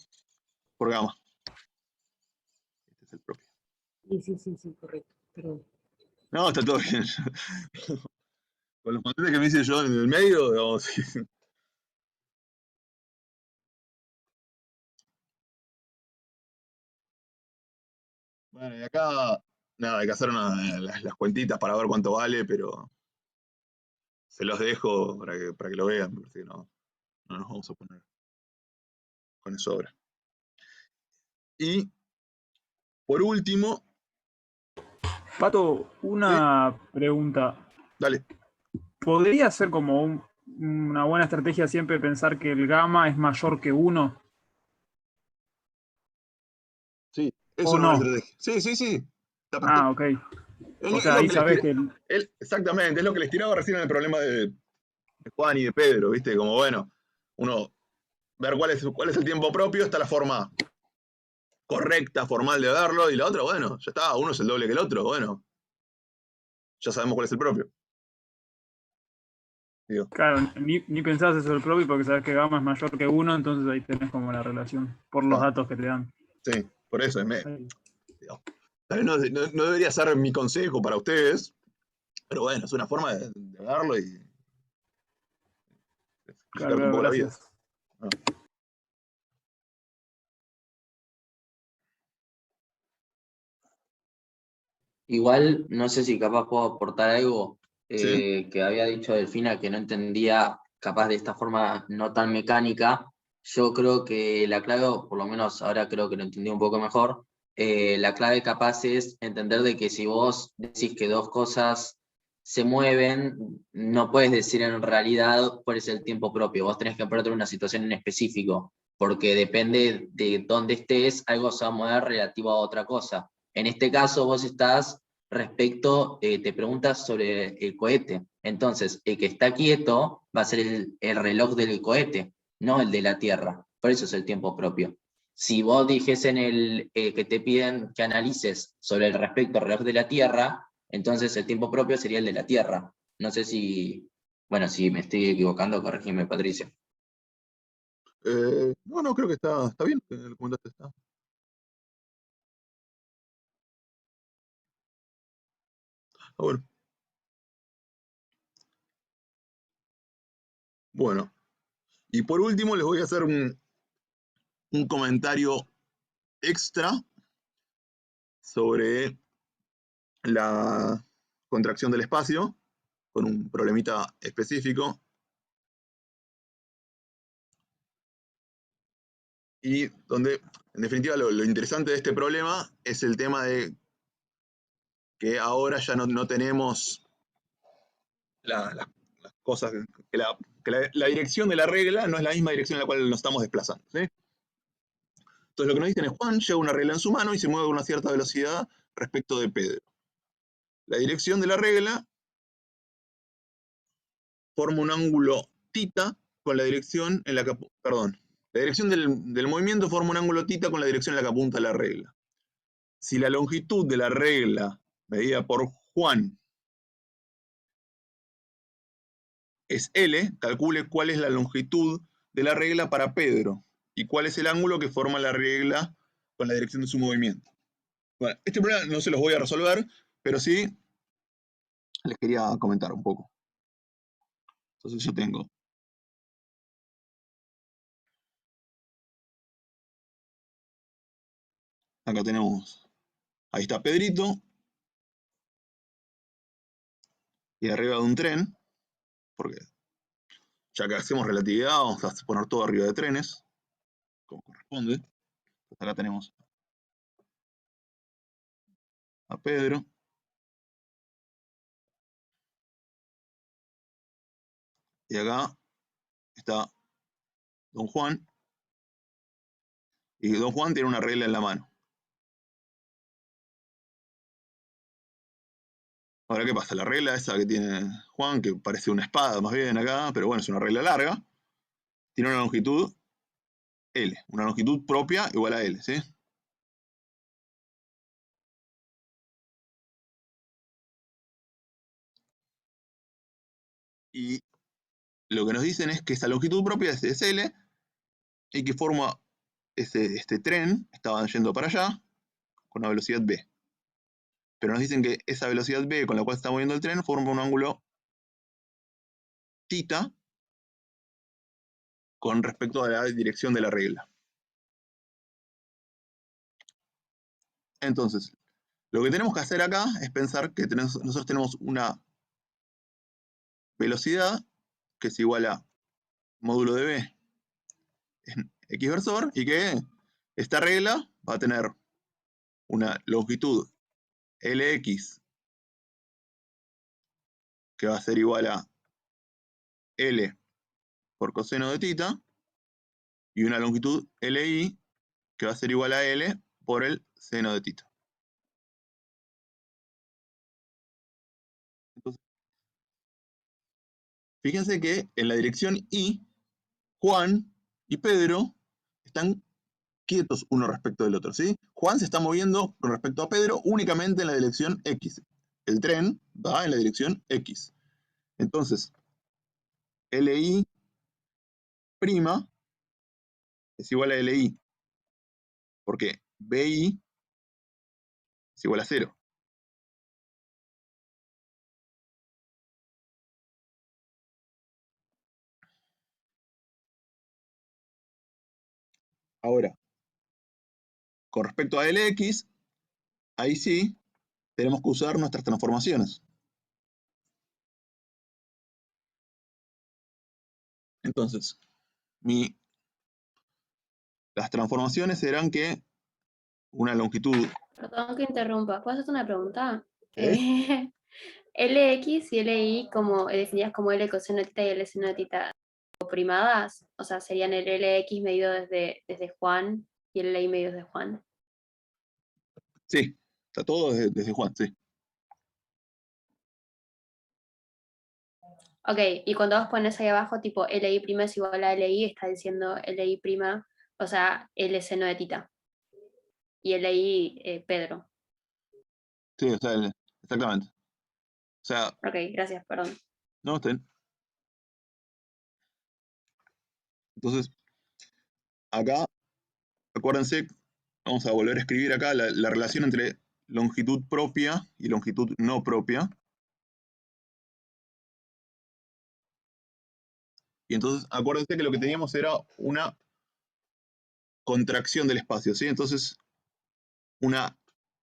por gamma. Este es el propio. Sí, correcto. Perdón. No, está todo bien. Con los matices que me hice yo en el medio, digamos, sí. Bueno, y acá, nada, hay que hacer las cuentitas para ver cuánto vale, pero se los dejo para que lo vean, me parece que no nos vamos a poner con eso ahora. Y, por último... Pato, una pregunta. Dale. ¿Podría ser como una buena estrategia siempre pensar que el gamma es mayor que 1? Sí, eso ¿O es una buena no? estrategia. Sí. Ah, ok. Es O sea, lo ahí que les sabes tira- que... exactamente, es lo que les tiraba recién en el problema de Juan y de Pedro, ¿viste? Como, bueno, uno ver cuál es el tiempo propio, está la forma correcta, formal de verlo, y la otra, bueno, ya está, uno es el doble que el otro, bueno, ya sabemos cuál es el propio. Digo, Claro, ni pensás eso del propio porque sabes que gamma es mayor que 1, entonces ahí tenés como la relación por los datos que te dan. sí, por eso, digo, tal vez no debería ser mi consejo para ustedes, pero bueno, es una forma de verlo y explicarte un Claro, poco la vida. gracias. ¿No? Igual, no sé si capaz puedo aportar algo Sí. que había dicho Delfina que no entendía capaz de esta forma no tan mecánica. Yo creo que la clave, o por lo menos ahora creo que lo entendí un poco mejor, la clave capaz es entender de que si vos decís que dos cosas se mueven, no puedes decir en realidad cuál es el tiempo propio. Vos tenés que ponerte en una situación en específico, porque depende de dónde estés, algo se va a mover relativo a otra cosa. En este caso vos estás te preguntas sobre el cohete. Entonces, el que está quieto va a ser el reloj del cohete, no el de la Tierra. Por eso es el tiempo propio. Si vos dijesen que te piden que analices sobre el respecto al reloj de la Tierra, entonces el tiempo propio sería el de la Tierra. No sé si me estoy equivocando, corregime, Patricia. No, creo que está bien, que lo comentaste, está. Bueno. Bueno, y por último les voy a hacer un comentario extra sobre la contracción del espacio, con un problemita específico. Y donde, en definitiva, lo interesante de este problema es el tema de que ahora ya no tenemos las cosas, que la dirección de la regla no es la misma dirección en la cual nos estamos desplazando, ¿sí? Entonces lo que nos dicen es Juan lleva una regla en su mano y se mueve a una cierta velocidad respecto de Pedro. La dirección de la regla forma un ángulo θ con la dirección en la que, perdón, La dirección del movimiento forma un ángulo θ con la dirección a la que apunta la regla. Si la longitud de la regla medida por Juan es L, calcule cuál es la longitud de la regla para Pedro y cuál es el ángulo que forma la regla con la dirección de su movimiento. Bueno, este problema no se los voy a resolver, pero sí les quería comentar un poco. Entonces yo tengo acá tenemos, ahí está Pedrito, y arriba de un tren, porque ya que hacemos relatividad, vamos a poner todo arriba de trenes, como corresponde. Entonces acá tenemos a Pedro. Y acá está Don Juan. Y Don Juan tiene una regla en la mano. Ahora, ¿qué pasa? La regla esa que tiene Juan, que parece una espada más bien acá, pero bueno, es una regla larga, tiene una longitud L, una longitud propia igual a L, ¿sí? Y lo que nos dicen es que esa longitud propia es L y que forma este tren, estaba yendo para allá, con una velocidad v. Pero nos dicen que esa velocidad v con la cual se está moviendo el tren forma un ángulo θ con respecto a la dirección de la regla. Entonces, lo que tenemos que hacer acá es pensar que nosotros tenemos una velocidad que es igual a módulo de v en x versor y que esta regla va a tener una longitud Lx que va a ser igual a L por coseno de θ y una longitud Li que va a ser igual a L por el seno de θ. Entonces, fíjense que en la dirección Y, Juan y Pedro están quietos uno respecto del otro, ¿sí? Juan se está moviendo con respecto a Pedro únicamente en la dirección X. El tren va en la dirección X. Entonces, Li' es igual a Li, porque Bi es igual a 0. Ahora, con respecto a Lx, ahí sí tenemos que usar nuestras transformaciones. Entonces, las transformaciones serán que una longitud... Perdón que interrumpa, ¿puedo hacerte una pregunta? ¿Eh? LX y LI como definidas como L coseno de θ y L seno de θ primadas, o sea, serían el LX medido desde Juan y el LI medido desde Juan. Sí, está todo desde Juan, sí. Ok, y cuando vos pones ahí abajo, tipo LI' es igual a LI, está diciendo LI', o sea, L seno de θ. Y LI Pedro. Sí, o sea, exactamente. O sea... Ok, gracias, perdón. No, está bien. Entonces, acá, acuérdense, vamos a volver a escribir acá la relación entre longitud propia y longitud no propia. Y entonces, acuérdense que lo que teníamos era una contracción del espacio, ¿sí? Entonces, una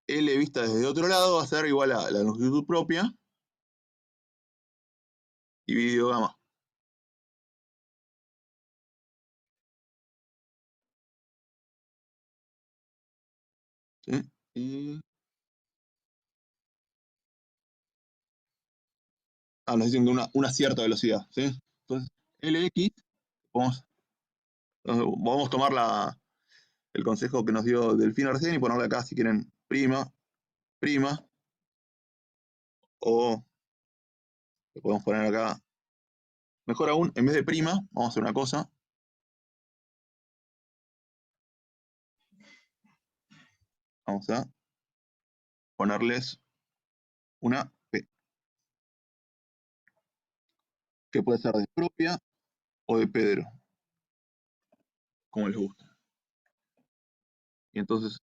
L vista desde otro lado va a ser igual a la longitud propia dividido gamma. ¿Sí? Y... nos dicen que una cierta velocidad, ¿sí? Entonces, Lx, vamos a tomar el consejo que nos dio Delfín recién y ponerle acá, si quieren, prima, o le podemos poner acá, mejor aún, en vez de prima, vamos a hacer una cosa, Vamos a ponerles una P, que puede ser de propia o de Pedro, como les gusta. Y entonces,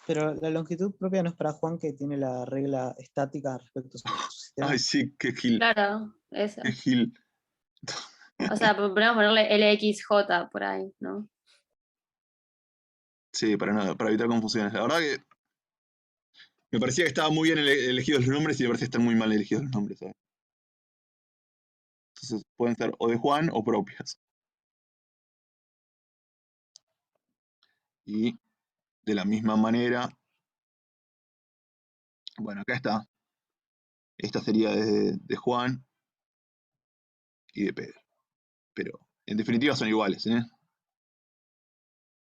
Pero la longitud propia no es para Juan, que tiene la regla estática respecto a su sistema. ay sí, qué gil, Claro, eso. qué gil. O sea, podríamos ponerle LXJ por ahí, ¿no? Sí, para nada, para evitar confusiones. La verdad que me parecía que estaban muy bien elegidos los nombres y me parece que están muy mal elegidos los nombres, ¿sabes? Entonces pueden ser o de Juan o propias. Y de la misma manera, bueno, acá está. Esta sería de Juan y de Pedro. Pero en definitiva son iguales, ¿eh?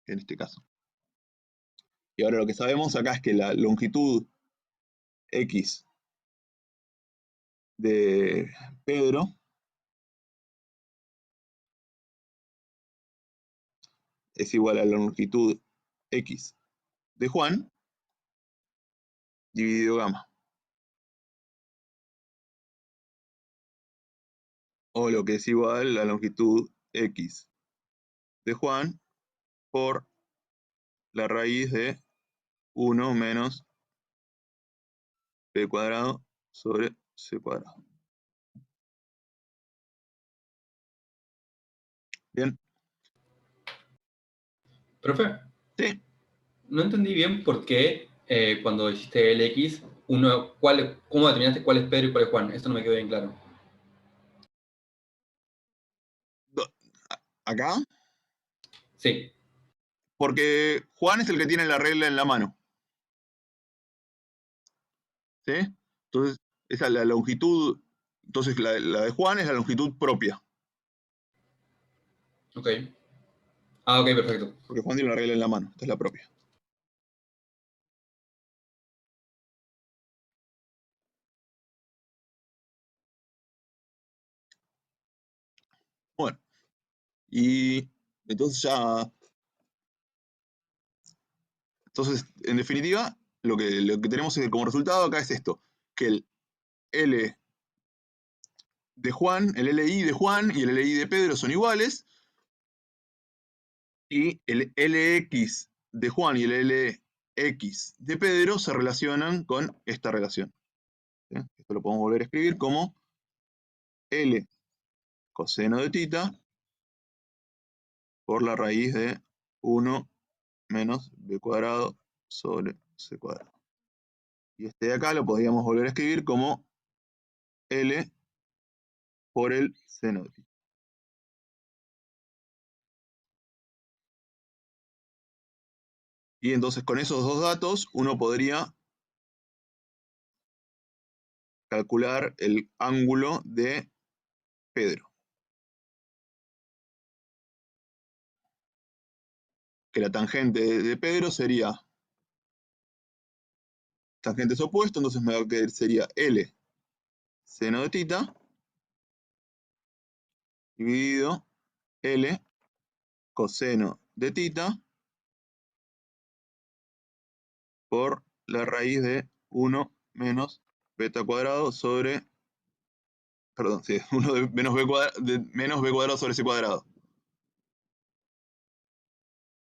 En este caso. Y ahora lo que sabemos acá es que la longitud X de Pedro es igual a la longitud X de Juan dividido gamma. O lo que es igual a la longitud X de Juan por la raíz de 1 menos B cuadrado sobre C cuadrado. Bien. Profe. Sí. No entendí bien por qué cuando hiciste el X, ¿cómo determinaste cuál es Pedro y cuál es Juan? Eso no me quedó bien claro. ¿Acá? Sí. Porque Juan es el que tiene la regla en la mano. ¿Sí? Entonces, esa es la longitud. Entonces, la de Juan es la longitud propia. Ok. Ah, ok, perfecto. Porque Juan tiene la regla en la mano. Esta es la propia. Bueno. Y entonces ya... Entonces, en definitiva, lo que tenemos como resultado acá es esto. Que el L de Juan, el LI de Juan y el LI de Pedro son iguales. Y el LX de Juan y el LX de Pedro se relacionan con esta relación. ¿Sí? Esto lo podemos volver a escribir como L coseno de tita por la raíz de 1 menos B cuadrado sobre C cuadrado. Y este de acá lo podríamos volver a escribir como L por el seno de tita. Y entonces con esos dos datos uno podría calcular el ángulo de Pedro. Que la tangente de Pedro sería tangentes opuestos, entonces me va a quedar, sería L seno de tita dividido L coseno de tita por la raíz de 1 menos beta cuadrado sobre, perdón, sí, 1 de menos B cuadrado sobre C cuadrado.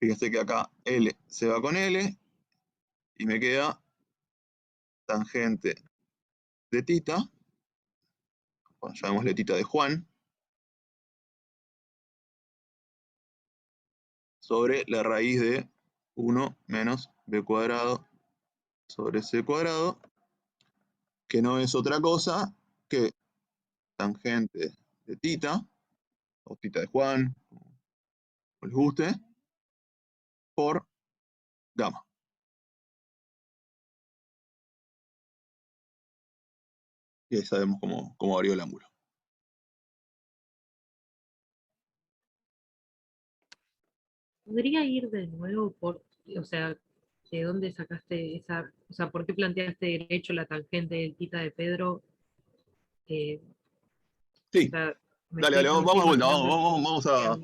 Fíjense que acá L se va con L y me queda tangente de tita, bueno, llamémosle tita de Juan, sobre la raíz de 1 menos B cuadrado sobre C cuadrado, que no es otra cosa que tangente de tita, o tita de Juan, como les guste, por gamma. Y ahí sabemos cómo varió el ángulo. ¿Podría ir de nuevo o sea, de dónde sacaste esa, o sea, por qué planteaste derecho la tangente del tita de Pedro? Sí, o sea, dale, dale, no me vamos de estoy vuelta, imaginando vamos a,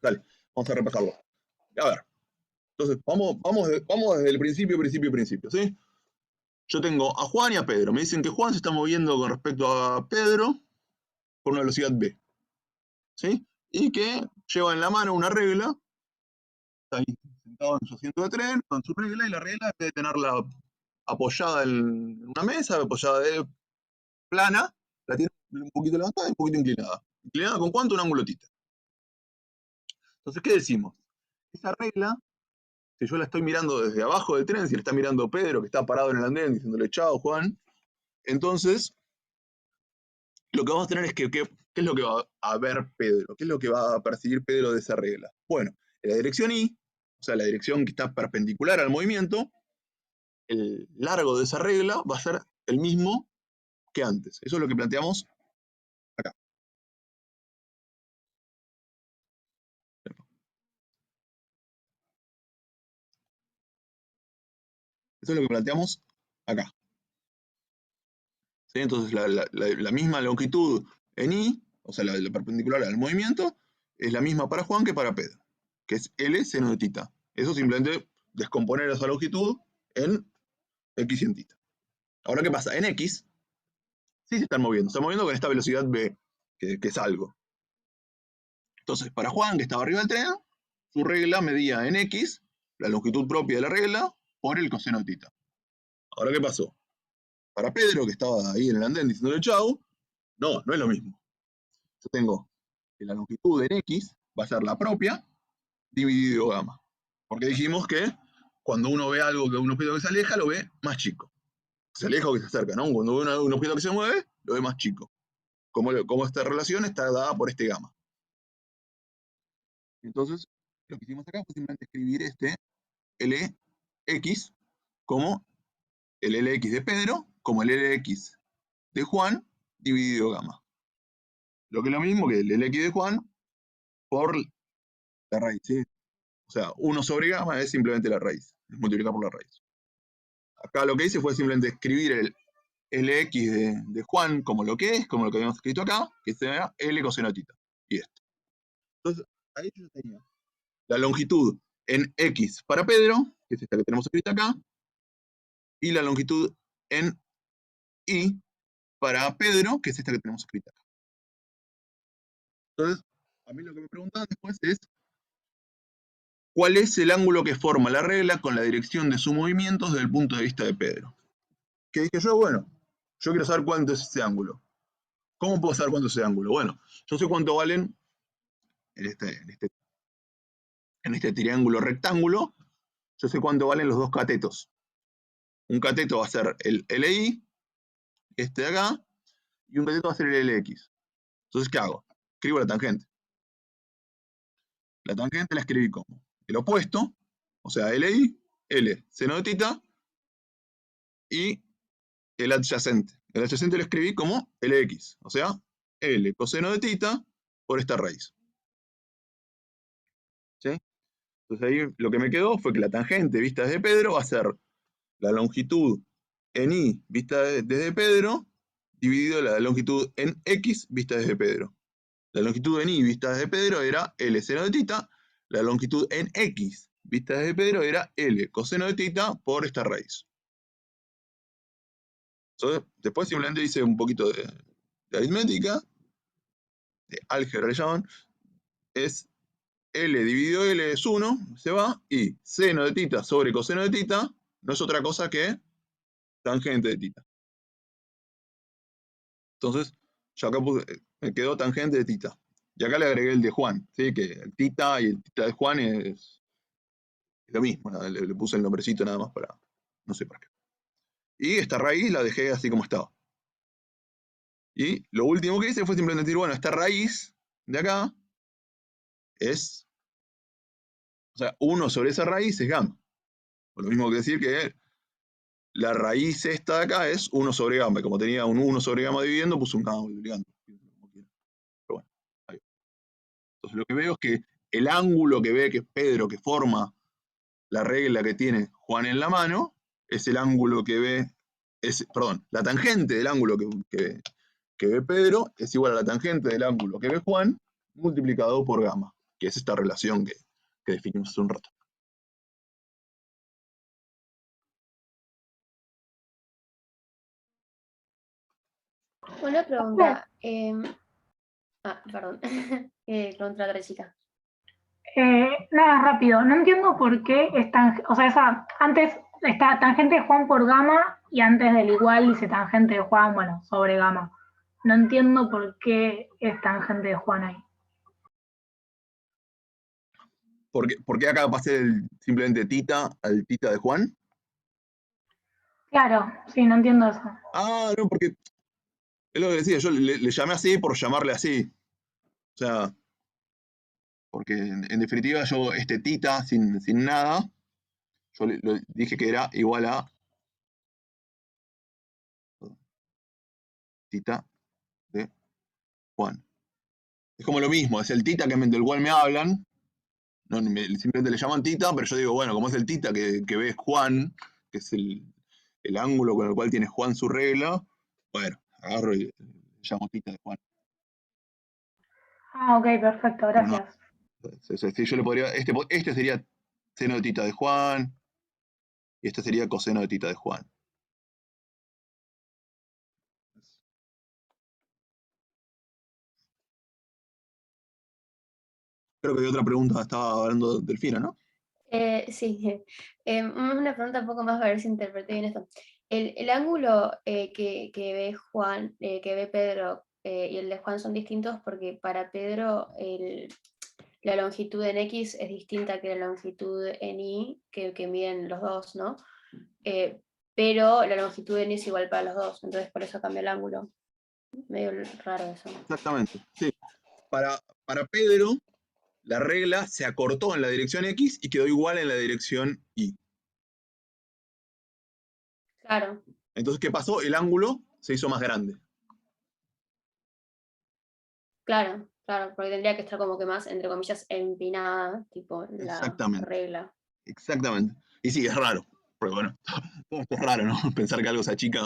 dale, vamos a repasarlo. A ver, Entonces, vamos desde el principio, ¿sí? Yo tengo a Juan y a Pedro. Me dicen que Juan se está moviendo con respecto a Pedro por una velocidad v, ¿sí? Y que lleva en la mano una regla, está ahí sentado en su asiento de tren, con su regla, y la regla, en vez de tenerla apoyada en una mesa, apoyada plana, la tiene un poquito levantada y un poquito inclinada. ¿Inclinada con cuánto? Un ángulo tita. Entonces, ¿qué decimos? Esa regla, si yo la estoy mirando desde abajo del tren, si la está mirando Pedro, que está parado en el andén, diciéndole chao, Juan, entonces, lo que vamos a tener es que, ¿qué es lo que va a ver Pedro? ¿Qué es lo que va a percibir Pedro de esa regla? Bueno, en la dirección Y, o sea, la dirección que está perpendicular al movimiento, el largo de esa regla va a ser el mismo que antes. Eso es lo que planteamos acá. Eso es lo que planteamos acá. ¿Sí? Entonces, la misma longitud en Y, o sea, la perpendicular al movimiento, es la misma para Juan que para Pedro, que es L seno de tita. Eso simplemente descomponer esa longitud en X y en tita. Ahora, ¿qué pasa? En X, sí se están moviendo con esta velocidad v, que es algo. Entonces, para Juan, que estaba arriba del tren, su regla medía en X, la longitud propia de la regla, por el coseno de tita. Ahora, ¿qué pasó? Para Pedro, que estaba ahí en el andén diciéndole chau, no es lo mismo. Yo tengo que la longitud en X va a ser la propia dividido gamma. Porque dijimos que cuando uno ve algo, que un objeto que se aleja, lo ve más chico. Se aleja o que se acerca, ¿no? Cuando ve un objeto que se mueve, lo ve más chico. Como esta relación está dada por este gamma. Entonces, lo que hicimos acá fue simplemente escribir este LX como el LX de Pedro, como el LX de Juan, dividido gamma. Lo que es lo mismo que el LX de Juan por la raíz, ¿sí? O sea, 1 sobre gamma es simplemente la raíz, es multiplicar por la raíz. Acá lo que hice fue simplemente escribir el LX de Juan como lo que es, como lo que habíamos escrito acá, que sea L coseno de tita. Y esto. Entonces, ahí yo tenía la longitud en X para Pedro, que es esta que tenemos escrita acá, y la longitud en Y para Pedro, que es esta que tenemos escrita acá. Entonces, a mí lo que me preguntan después es, ¿cuál es el ángulo que forma la regla con la dirección de su movimiento desde el punto de vista de Pedro? ¿Qué dije yo? Bueno, yo quiero saber cuánto es ese ángulo. ¿Cómo puedo saber cuánto es ese ángulo? Bueno, yo sé cuánto valen en este triángulo rectángulo, yo sé cuánto valen los dos catetos. Un cateto va a ser el LI, este de acá, y un cateto va a ser el LX. Entonces, ¿qué hago? Escribo la tangente. La tangente la escribí como el opuesto, o sea, LI, L, seno de tita, y el adyacente. El adyacente lo escribí como LX, o sea, L coseno de tita por esta raíz. ¿Sí? Entonces ahí lo que me quedó fue que la tangente vista desde Pedro va a ser la longitud en Y vista desde Pedro, dividido la longitud en X vista desde Pedro. La longitud en Y vista desde Pedro era L seno de tita, la longitud en X vista desde Pedro era L coseno de tita por esta raíz. Entonces, después simplemente hice un poquito de aritmética, de álgebra le llaman, es L dividido L es 1, se va, y seno de tita sobre coseno de tita no es otra cosa que tangente de tita. Entonces, yo acá me quedó tangente de tita. Y acá le agregué el de Juan, ¿sí? Que el tita y el tita de Juan es lo mismo, le puse el nombrecito nada más para, no sé para qué. Y esta raíz la dejé así como estaba. Y lo último que hice fue simplemente decir, bueno, esta raíz de acá es, o sea, 1 sobre esa raíz es gamma. O lo mismo que decir que la raíz esta de acá es 1 sobre gamma. Y como tenía un 1 sobre gamma dividiendo, puse un gamma multiplicando. Pero bueno, ahí. Entonces lo que veo es que el ángulo que ve que es Pedro, que forma la regla que tiene Juan en la mano, es el ángulo que ve, perdón, la tangente del ángulo que ve Pedro es igual a la tangente del ángulo que ve Juan, multiplicado por gamma, que es esta relación que definimos hace un rato. Una pregunta. Perdón. Contra otra chica. Nada, rápido. No entiendo por qué es o sea, antes está tangente de Juan por gamma y antes del igual dice tangente de Juan, bueno, sobre gamma. No entiendo por qué es tangente de Juan ahí. ¿Por qué acá pasé simplemente tita al tita de Juan? Claro, sí, no entiendo eso. Ah, no, porque es lo que decía, yo le llamé así por llamarle así. O sea, porque en definitiva yo tita sin nada, yo dije que era igual a tita de Juan. Es como lo mismo, es el tita del cual me hablan, no, simplemente le llaman tita, pero yo digo, bueno, como es el tita que ve Juan, que es el ángulo con el cual tiene Juan su regla, bueno, agarro y le llamo tita de Juan. Ah, ok, perfecto, Pero no, gracias. yo le podría, este sería seno de tita de Juan, y este sería coseno de tita de Juan. Creo que hay otra pregunta, estaba hablando Delfina, ¿no? Sí, una pregunta un poco más a ver si interpreté bien esto. El ángulo que ve Juan, que ve Pedro y el de Juan son distintos porque para Pedro la longitud en X es distinta que la longitud en Y que miden los dos, ¿no? Pero la longitud en Y es igual para los dos, entonces por eso cambia el ángulo. Medio raro eso. Exactamente, sí. Para Pedro, la regla se acortó en la dirección X y quedó igual en la dirección Y. Claro. Entonces, ¿qué pasó? El ángulo se hizo más grande. Claro, porque tendría que estar como que más, entre comillas, empinada, tipo la Exactamente. regla. Exactamente. Y sí, es raro. Porque bueno, todo esto es raro, ¿no? Pensar que algo se achica.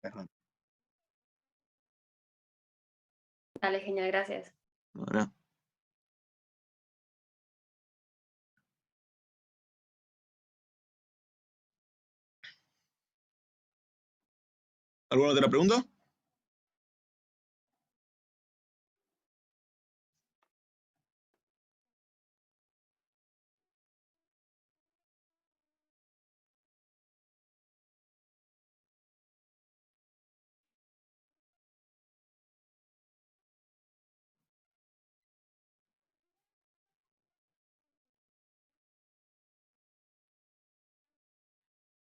Es raro. Dale, genial, gracias. Ahora. ¿Alguna otra pregunta?